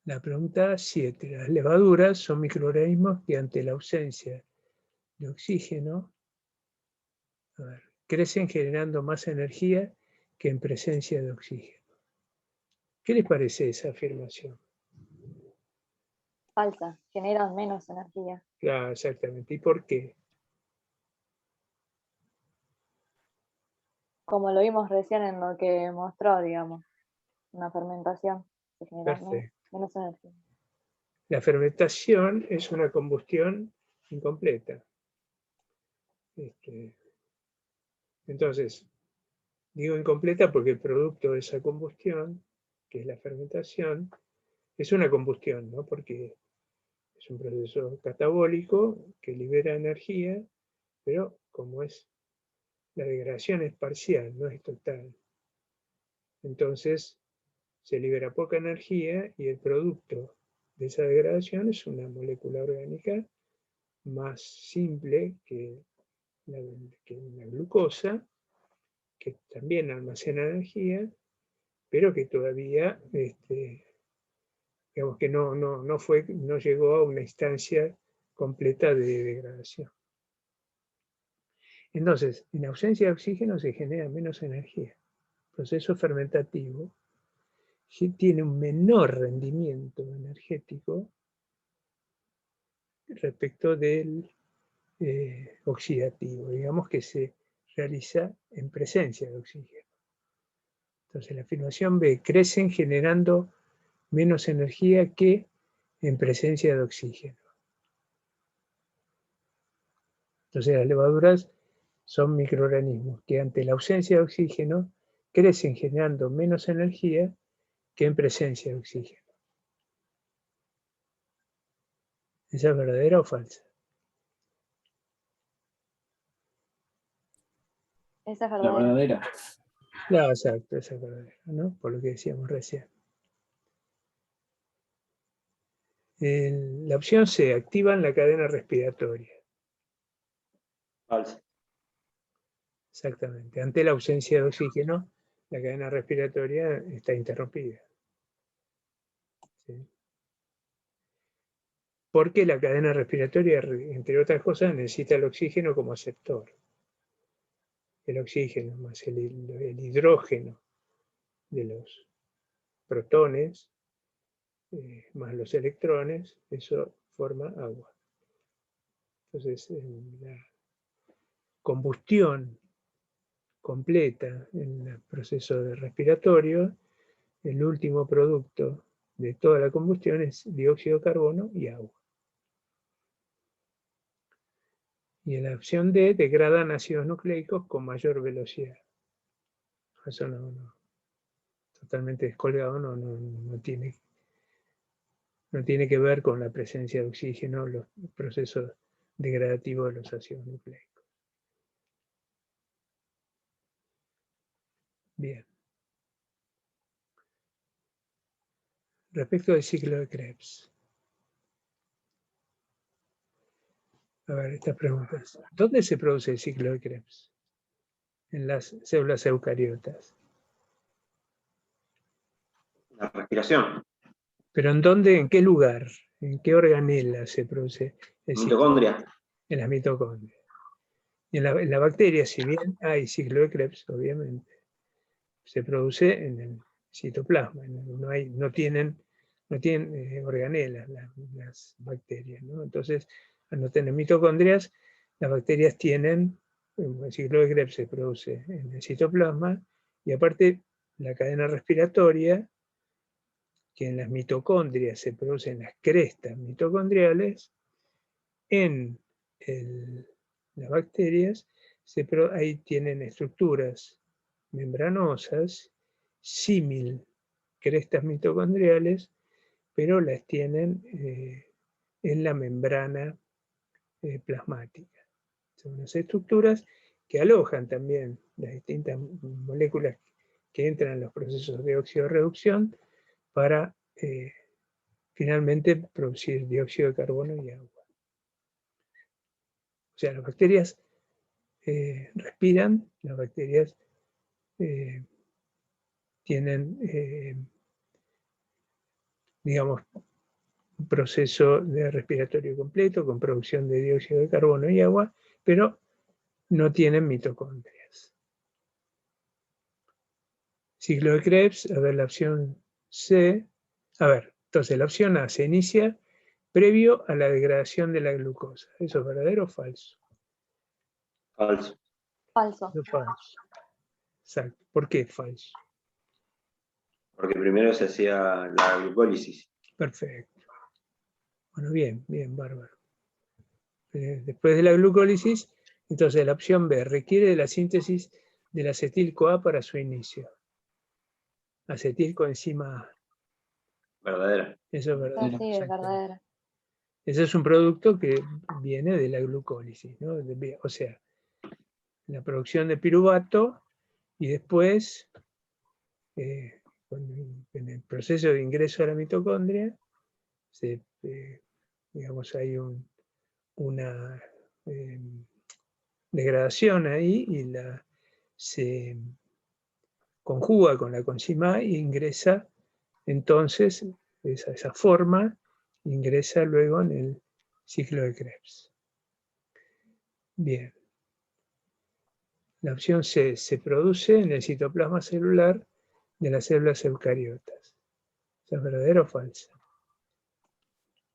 La pregunta 7. Las levaduras son microorganismos que ante la ausencia de oxígeno, crecen generando más energía que en presencia de oxígeno. ¿Qué les parece esa afirmación? Falsa, generan menos energía. Claro, exactamente. ¿Y por qué? Como lo vimos recién en lo que mostró, digamos, una fermentación que genera menos energía. La fermentación es una combustión incompleta. Entonces, digo incompleta porque el producto de esa combustión, que es la fermentación, es una combustión, ¿no? Porque es un proceso catabólico que libera energía, pero como la degradación es parcial, no es total. Entonces, se libera poca energía y el producto de esa degradación es una molécula orgánica más simple que la glucosa, que también almacena energía, pero que todavía, digamos que no llegó a una instancia completa de degradación. Entonces, en ausencia de oxígeno se genera menos energía. El proceso fermentativo tiene un menor rendimiento energético respecto del oxidativo, digamos que se realiza en presencia de oxígeno. Entonces la afirmación B, crecen generando menos energía que en presencia de oxígeno. Entonces las levaduras son microorganismos que ante la ausencia de oxígeno crecen generando menos energía que en presencia de oxígeno. ¿Esa es verdadera o falsa? Esa es La verdadera. verdadera. No, exacto, esa es verdadera, ¿no? Por lo que decíamos recién. La opción C, activan la cadena respiratoria. Falso. Exactamente. Ante la ausencia de oxígeno, la cadena respiratoria está interrumpida. ¿Sí? Porque la cadena respiratoria, entre otras cosas, necesita el oxígeno como aceptor. El oxígeno más el hidrógeno de los protones, más los electrones, eso forma agua. Entonces, la combustión completa en el proceso respiratorio, el último producto de toda la combustión es dióxido de carbono y agua. Y en la opción D, degradan ácidos nucleicos con mayor velocidad. Eso no totalmente descolgado, no tiene que ver con la presencia de oxígeno, los procesos degradativos de los ácidos nucleicos. Bien. Respecto del ciclo de Krebs. A ver, estas preguntas. ¿Dónde se produce el ciclo de Krebs? En las células eucariotas. La respiración. ¿Pero en dónde, en qué lugar, en qué organela se produce el ciclo? Mitocondria. En las mitocondrias. Y en la bacteria, si bien hay ciclo de Krebs, obviamente, se produce en el citoplasma. No tienen organelas las bacterias, ¿no? Entonces, al no tener mitocondrias, las bacterias tienen, el ciclo de Krebs se produce en el citoplasma, y aparte la cadena respiratoria, que en las mitocondrias se producen las crestas mitocondriales, en las bacterias ahí tienen estructuras membranosas, símil crestas mitocondriales, pero las tienen en la membrana plasmática. Son unas estructuras que alojan también las distintas moléculas que entran en los procesos de oxidorreducción para finalmente producir dióxido de carbono y agua. O sea, las bacterias respiran, las bacterias tienen, digamos, un proceso de respiratorio completo con producción de dióxido de carbono y agua, pero no tienen mitocondrias. Ciclo de Krebs, a ver, la opción C. A ver, entonces la opción A se inicia previo a la degradación de la glucosa. ¿Eso es verdadero o falso? Falso. Falso. Eso es falso. Exacto. ¿Por qué es falso? Porque primero se hacía la glucólisis. Perfecto. Bueno, bien, bárbaro. Después de la glucólisis, entonces la opción B requiere de la síntesis del acetil-CoA para su inicio. Acetilcoenzima A. Verdadera. Eso es verdadero. Sí, es verdadera. Ese es un producto que viene de la glucólisis, ¿no? O sea, la producción de piruvato y después, en el proceso de ingreso a la mitocondria, digamos, hay una degradación ahí y se conjuga con la coenzima A e ingresa entonces esa forma, ingresa luego en el ciclo de Krebs. Bien. La opción C se produce en el citoplasma celular de las células eucariotas. ¿Es verdadero o falso?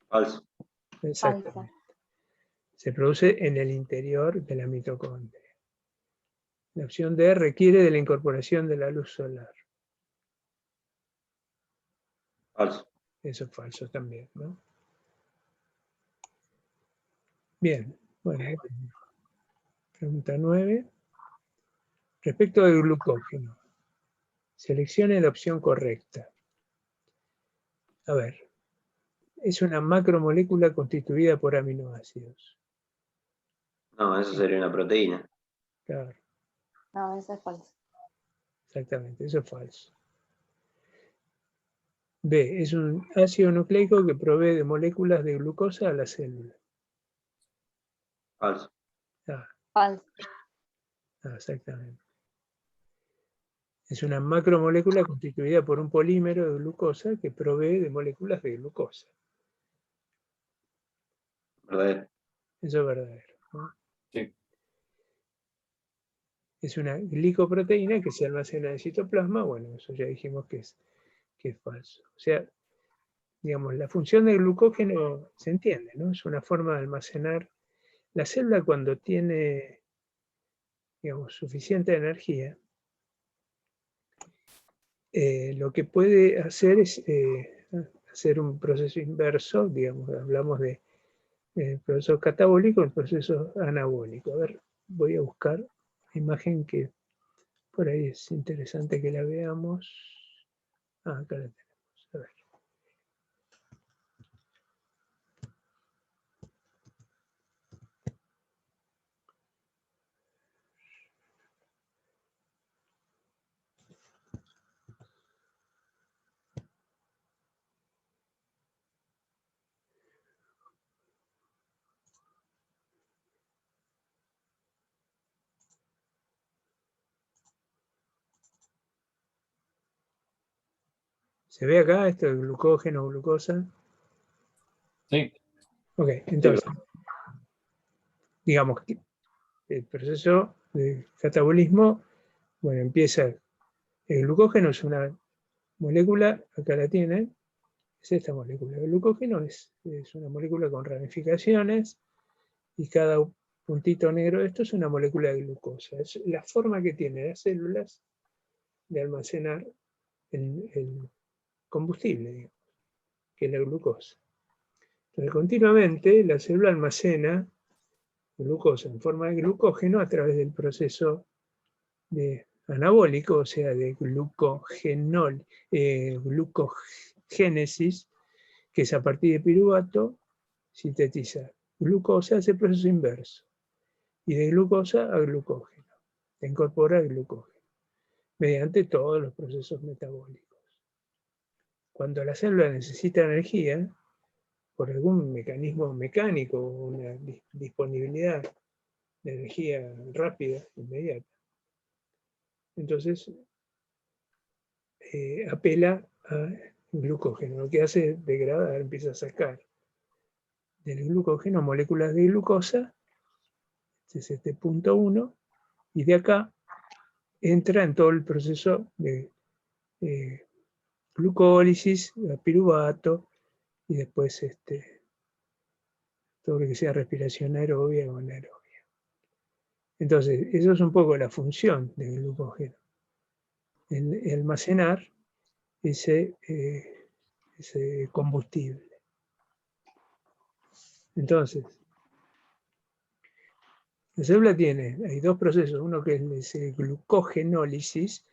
Falso. Exactamente. Falsa. Se produce en el interior de la mitocondria. La opción D requiere de la incorporación de la luz solar. Falso. Eso es falso también, ¿no? Bien, bueno. Pregunta 9. Respecto del glucógeno, seleccione la opción correcta. A ver, es una macromolécula constituida por aminoácidos. No, eso sería una proteína. Claro, No, esa es falsa. Exactamente, eso es falso. B, es un ácido nucleico que provee de moléculas de glucosa a la célula. Falso. Ah, Falso. exactamente. Es una macromolécula constituida por un polímero de glucosa que provee de moléculas de glucosa. Verdadero. Eso es verdadero, ¿no? Sí. Es una glicoproteína que se almacena en el citoplasma. Bueno, eso ya dijimos que es falso. O sea, digamos, la función del glucógeno se entiende, ¿no? Es una forma de almacenar. La célula, cuando tiene, digamos, suficiente energía, lo que puede hacer es hacer un proceso inverso, digamos, hablamos de proceso catabólico, el proceso anabólico. A ver, voy a buscar una imagen que por ahí es interesante que la veamos. Ah, acá la tenemos. A ver. ¿Se ve acá esto de glucógeno, glucosa? Sí. Ok, entonces, digamos que el proceso de catabolismo, bueno, empieza, el glucógeno es una molécula, acá la tienen, es esta molécula. El glucógeno es una molécula con ramificaciones y cada puntito negro de esto es una molécula de glucosa. Es la forma que tienen las células de almacenar el combustible, digamos, que es la glucosa. Entonces, continuamente la célula almacena glucosa en forma de glucógeno a través del proceso anabólico, o sea, de glucogénesis, que es a partir de piruvato, sintetiza glucosa, hace el proceso inverso, y de glucosa a glucógeno, se incorpora el glucógeno, mediante todos los procesos metabólicos. Cuando la célula necesita energía, por algún mecanismo mecánico, una disponibilidad de energía rápida, inmediata, entonces apela al glucógeno. Lo que hace es degradar, empieza a sacar del glucógeno moléculas de glucosa, este es este punto 1, y de acá entra en todo el proceso de glucólisis, piruvato, y después todo lo que sea respiración aerobia o anaerobia. Entonces, eso es un poco la función del glucógeno, el almacenar ese combustible. Entonces, la célula hay dos procesos, uno que es el glucogenólisis,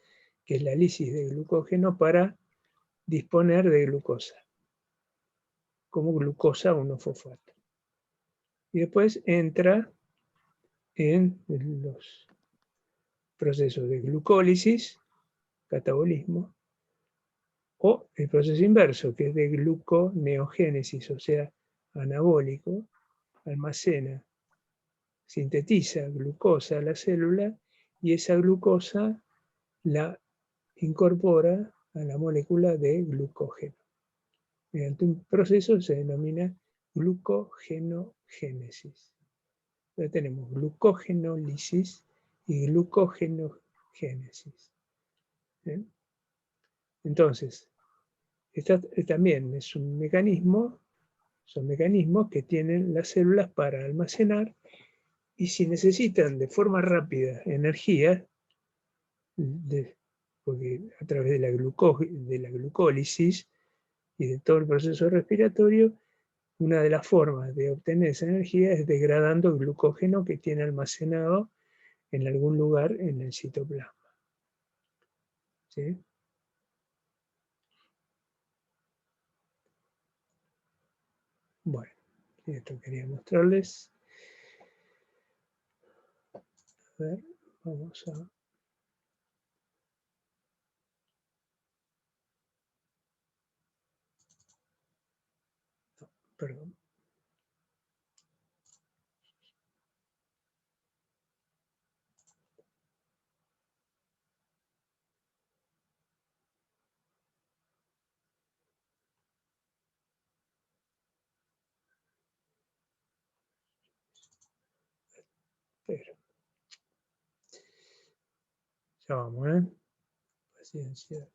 que es la lisis de glucógeno para disponer de glucosa, como glucosa 1-fosfato. Y después entra en los procesos de glucólisis, catabolismo, o el proceso inverso, que es de gluconeogénesis, o sea, anabólico, almacena, sintetiza glucosa a la célula y esa glucosa la incorpora a la molécula de glucógeno. Mediante un proceso se denomina glucogenogénesis. Ya tenemos glucogenólisis y glucogenogénesis. ¿Bien? Entonces, también es un mecanismo, son mecanismos que tienen las células para almacenar, y si necesitan de forma rápida energía, porque a través de la glucólisis y de todo el proceso respiratorio, una de las formas de obtener esa energía es degradando el glucógeno que tiene almacenado en algún lugar en el citoplasma. ¿Sí? Bueno, esto quería mostrarles. A ver, vamos a... Perdón. Pero, ya vamos, ¿eh? Paciencia.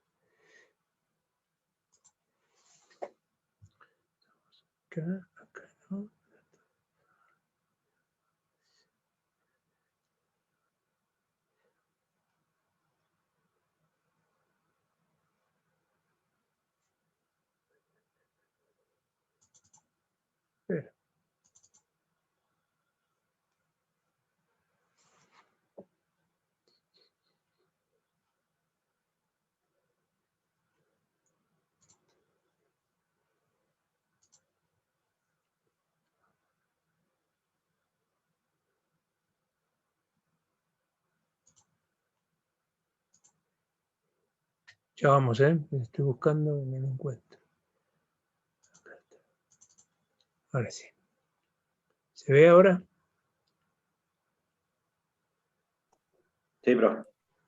Acá no. Pero, ya vamos, ¿eh? Estoy buscando y no lo encuentro. Acá está. Ahora sí. ¿Se ve ahora? Sí, profe.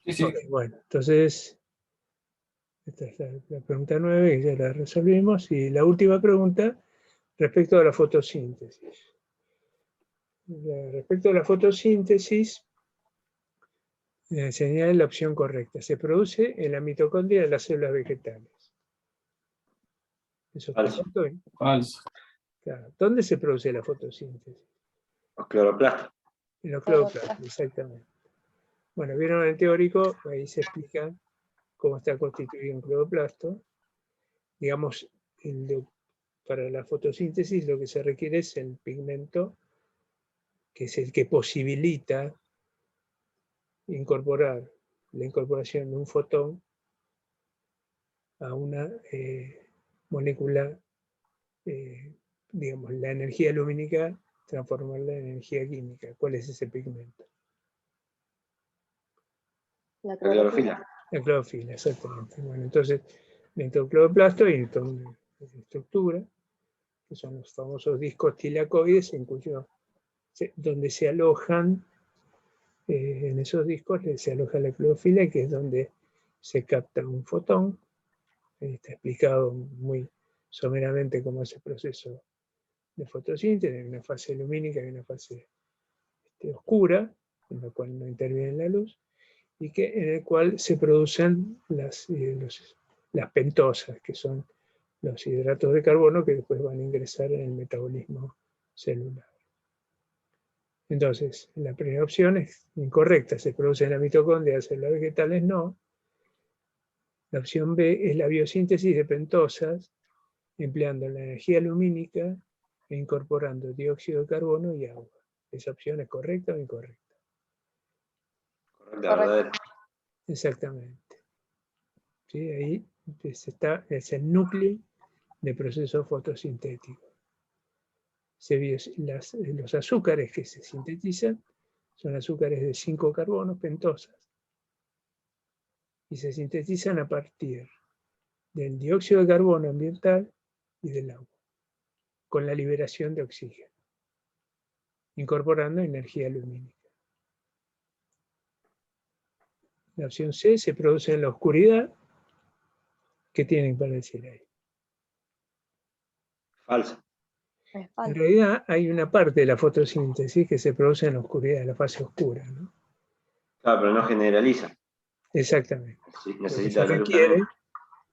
Sí, sí. Ok, bueno, entonces, esta es la pregunta 9, que ya la resolvimos. Y la última pregunta, respecto a la fotosíntesis. Respecto a la fotosíntesis, señala la opción correcta. Se produce en la mitocondria de las células vegetales. ¿Eso está Falso. correcto? Falso. Claro. ¿Dónde se produce la fotosíntesis? Los cloroplastos. En los cloroplastos, exactamente. Bueno, vieron el teórico, ahí se explica cómo está constituido un cloroplasto. Digamos, para la fotosíntesis lo que se requiere es el pigmento, que es el que posibilita incorporar la incorporación de un fotón a una molécula, digamos, la energía lumínica, transformarla en energía química. ¿Cuál es ese pigmento? La La clorofila. clorofila. La clorofila, exactamente. Bueno, entonces, dentro del cloroplasto hay una estructura, que son los famosos discos tilacoides, donde se alojan, en esos discos se aloja la clorofila, que es donde se capta un fotón. Está explicado muy someramente cómo es el proceso de fotosíntesis. Hay una fase lumínica y una fase oscura, en la cual no interviene la luz, y en el cual se producen las pentosas, que son los hidratos de carbono que después van a ingresar en el metabolismo celular. Entonces, la primera opción es incorrecta, se produce en la mitocondria, en células vegetales no. La opción B es la biosíntesis de pentosas, empleando la energía lumínica e incorporando dióxido de carbono y agua. ¿Esa opción es correcta o incorrecta? Correcta, verdadera. Exactamente. ¿Sí? Ahí es el núcleo del proceso fotosintético. Los azúcares que se sintetizan son azúcares de 5 carbonos, pentosas, y se sintetizan a partir del dióxido de carbono ambiental y del agua, con la liberación de oxígeno, incorporando energía lumínica. La opción C se produce en la oscuridad. ¿Qué tienen para decir ahí? Falso. Es En falso. realidad hay una parte de la fotosíntesis que se produce en la oscuridad, en la fase oscura, ¿no? Claro, pero no generaliza. Exactamente. Sí, Lo que se necesita la luz requiere, también.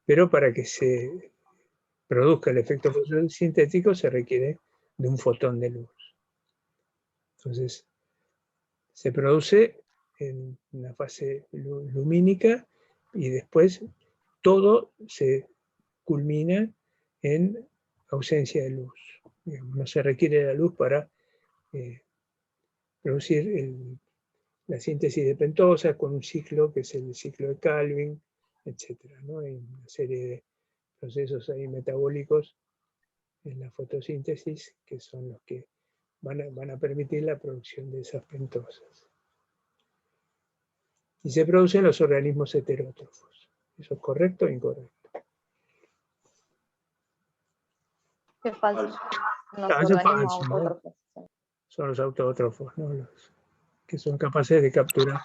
pero para que se produzca el efecto fotosintético se requiere de un fotón de luz. Entonces, se produce en una fase lumínica y después todo se culmina en ausencia de luz. Digamos, no se requiere la luz para producir la síntesis de pentosas con un ciclo que es el ciclo de Calvin, etc. ¿no? Hay una serie de procesos ahí metabólicos en la fotosíntesis que son los que van a permitir la producción de esas pentosas. Y se producen los organismos heterótrofos. ¿Eso es correcto o incorrecto? Es falso. Falso. Los eso es organismos falso, ¿no? autótrofos. Sí. Son los autótrofos, ¿no? Los que son capaces de capturar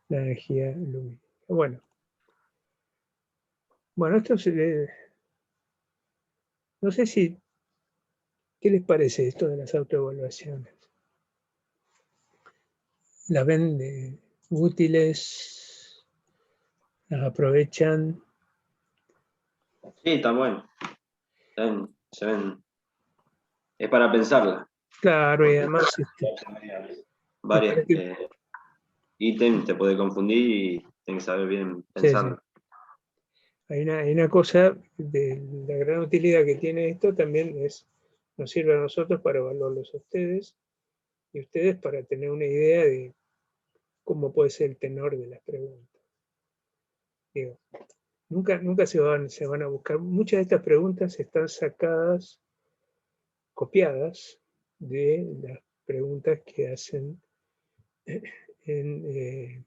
la energía lumínica. Bueno, esto no sé si, ¿qué les parece esto de las autoevaluaciones? ¿Las ven útiles? ¿Las aprovechan? Sí, está bueno. Se ven. Es para pensarla. Claro, y Porque además varias para que, ítems te puede confundir y tienes que saber bien sí, sí. pensarlo. Hay una cosa de la gran utilidad que tiene esto también nos sirve a nosotros para evaluarlos a ustedes y ustedes para tener una idea de cómo puede ser el tenor de las preguntas. Digo, nunca se van a buscar. Muchas de estas preguntas están sacadas, copiadas de las preguntas que hacen en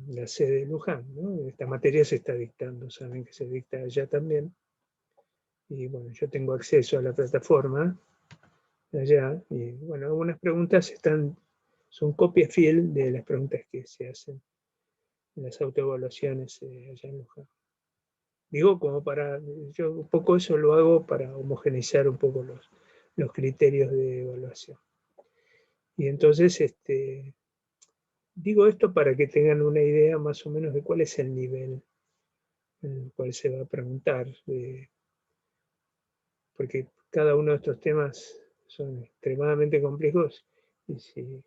la sede de Luján, ¿no? Esta materia se está dictando, saben que se dicta allá también. Y bueno, yo tengo acceso a la plataforma de allá. Y bueno, algunas preguntas son copia fiel de las preguntas que se hacen en las autoevaluaciones allá en Luján. Digo, yo un poco eso lo hago para homogeneizar un poco los criterios de evaluación. Y entonces, digo esto para que tengan una idea más o menos de cuál es el nivel en el cual se va a preguntar, porque cada uno de estos temas son extremadamente complejos y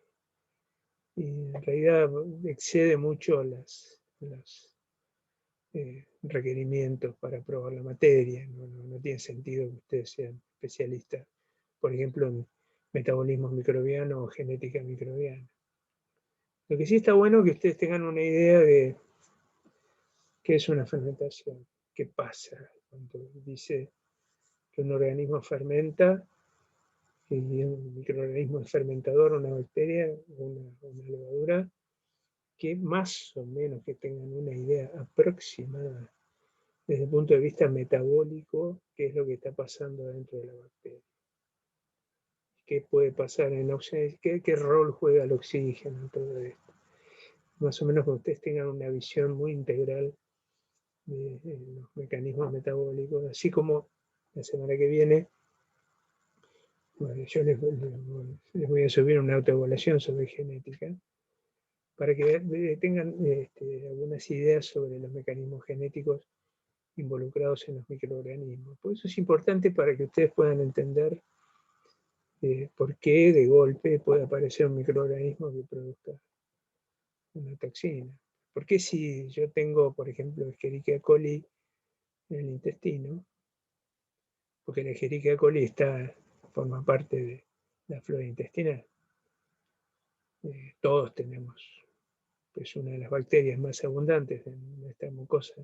en realidad excede mucho los requerimientos para aprobar la materia. No tiene sentido que ustedes sean especialistas, por ejemplo, en metabolismo microbiano o genética microbiana. Lo que sí está bueno es que ustedes tengan una idea de qué es una fermentación, qué pasa cuando dice que un organismo fermenta y un microorganismo es fermentador, una bacteria, una levadura, que más o menos que tengan una idea aproximada desde el punto de vista metabólico, qué es lo que está pasando dentro de la bacteria. ¿Qué puede pasar en oxígeno? ¿Qué rol juega el oxígeno en todo esto? Más o menos que ustedes tengan una visión muy integral de los mecanismos metabólicos, así como la semana que viene, bueno, yo les voy a subir una autoevaluación sobre genética, para que tengan algunas ideas sobre los mecanismos genéticos involucrados en los microorganismos. Por eso es importante para que ustedes puedan entender por qué de golpe puede aparecer un microorganismo que produzca una toxina. ¿Por qué si yo tengo, por ejemplo, Escherichia coli en el intestino? Porque la Escherichia coli forma parte de la flora intestinal. Todos tenemos, es una de las bacterias más abundantes en nuestra mucosa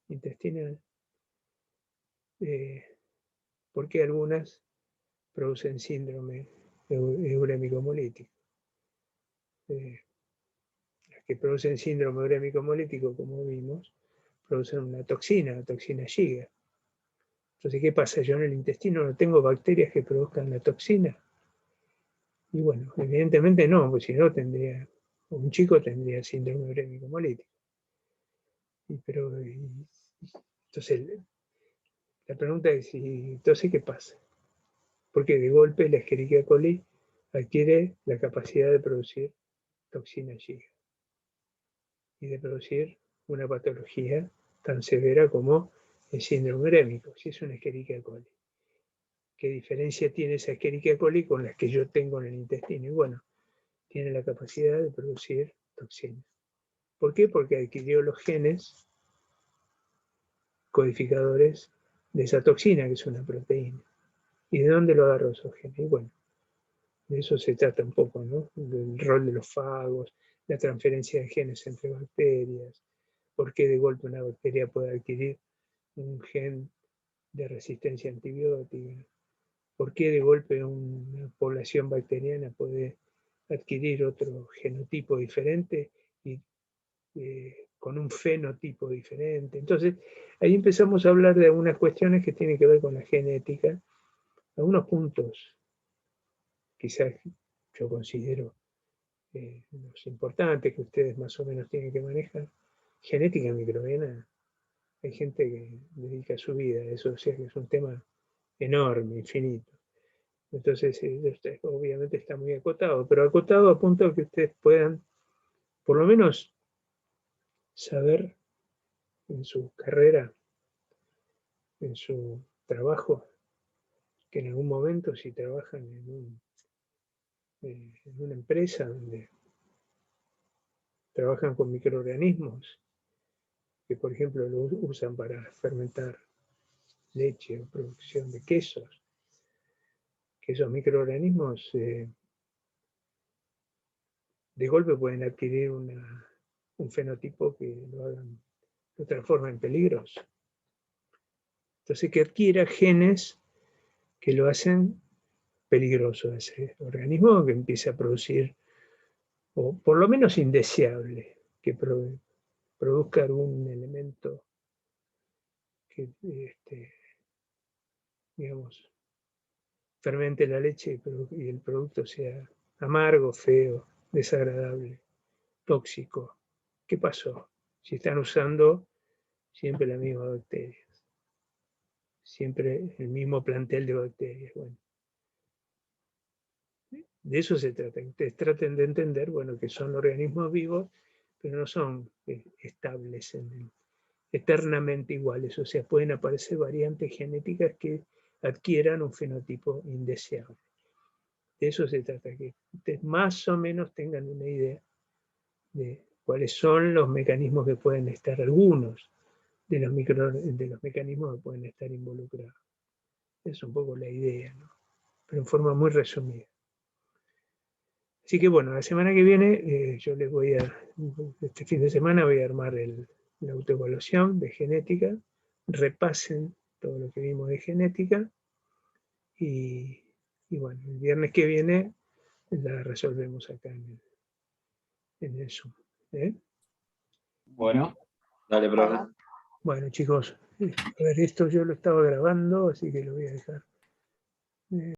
intestinal. ¿Por qué algunas producen síndrome urémico hemolítico? Las que producen síndrome urémico hemolítico, como vimos, producen una toxina, la toxina Giga. Entonces, ¿qué pasa? Yo en el intestino no tengo bacterias que produzcan la toxina. Y bueno, evidentemente no, porque si no un chico tendría síndrome urémico hemolítico. Entonces, la pregunta es, entonces, ¿qué pasa? Porque de golpe la Escherichia coli adquiere la capacidad de producir toxina Giga y de producir una patología tan severa como el síndrome urémico, si es una Escherichia coli. ¿Qué diferencia tiene esa Escherichia coli con las que yo tengo en el intestino? Y bueno, tiene la capacidad de producir toxinas. ¿Por qué? Porque adquirió los genes codificadores de esa toxina, que es una proteína. ¿Y de dónde lo agarró esos genes? Y bueno, de eso se trata un poco, ¿no? Del rol de los fagos, la transferencia de genes entre bacterias, por qué de golpe una bacteria puede adquirir un gen de resistencia antibiótica, por qué de golpe una población bacteriana puede adquirir otro genotipo diferente y con un fenotipo diferente. Entonces, ahí empezamos a hablar de algunas cuestiones que tienen que ver con la genética, algunos puntos, quizás yo considero los importantes que ustedes más o menos tienen que manejar. Genética microbiana, hay gente que dedica su vida a eso, o sea que es un tema enorme, infinito. Entonces, obviamente está muy acotado, pero acotado a punto de que ustedes puedan, por lo menos, saber en su carrera, en su trabajo, que en algún momento, si trabajan en una empresa donde trabajan con microorganismos, que por ejemplo lo usan para fermentar leche o producción de quesos, que esos microorganismos de golpe pueden adquirir un fenotipo que lo transforma en peligroso. Entonces que adquiera genes que lo hacen peligroso a ese organismo, que empiece a producir, o por lo menos indeseable, que produzca algún elemento que, digamos, fermente la leche y el producto sea amargo, feo, desagradable, tóxico. ¿Qué pasó? Si están usando siempre la misma bacteria, siempre el mismo plantel de bacterias. Bueno, de eso se trata. Ustedes traten de entender, bueno, que son organismos vivos, pero no son estables, eternamente iguales. O sea, pueden aparecer variantes genéticas que adquieran un fenotipo indeseable. De eso se trata, que ustedes más o menos tengan una idea de cuáles son los mecanismos que pueden estar, algunos de los mecanismos que pueden estar involucrados. Es un poco la idea, ¿no? Pero en forma muy resumida. Así que bueno, la semana que viene yo les voy este fin de semana voy a armar la autoevaluación de genética, repasen todo lo que vimos de genética y bueno, el viernes que viene la resolvemos acá en el Zoom. Bueno. Dale, profe. Bueno, chicos, a ver, esto yo lo estaba grabando, así que lo voy a dejar.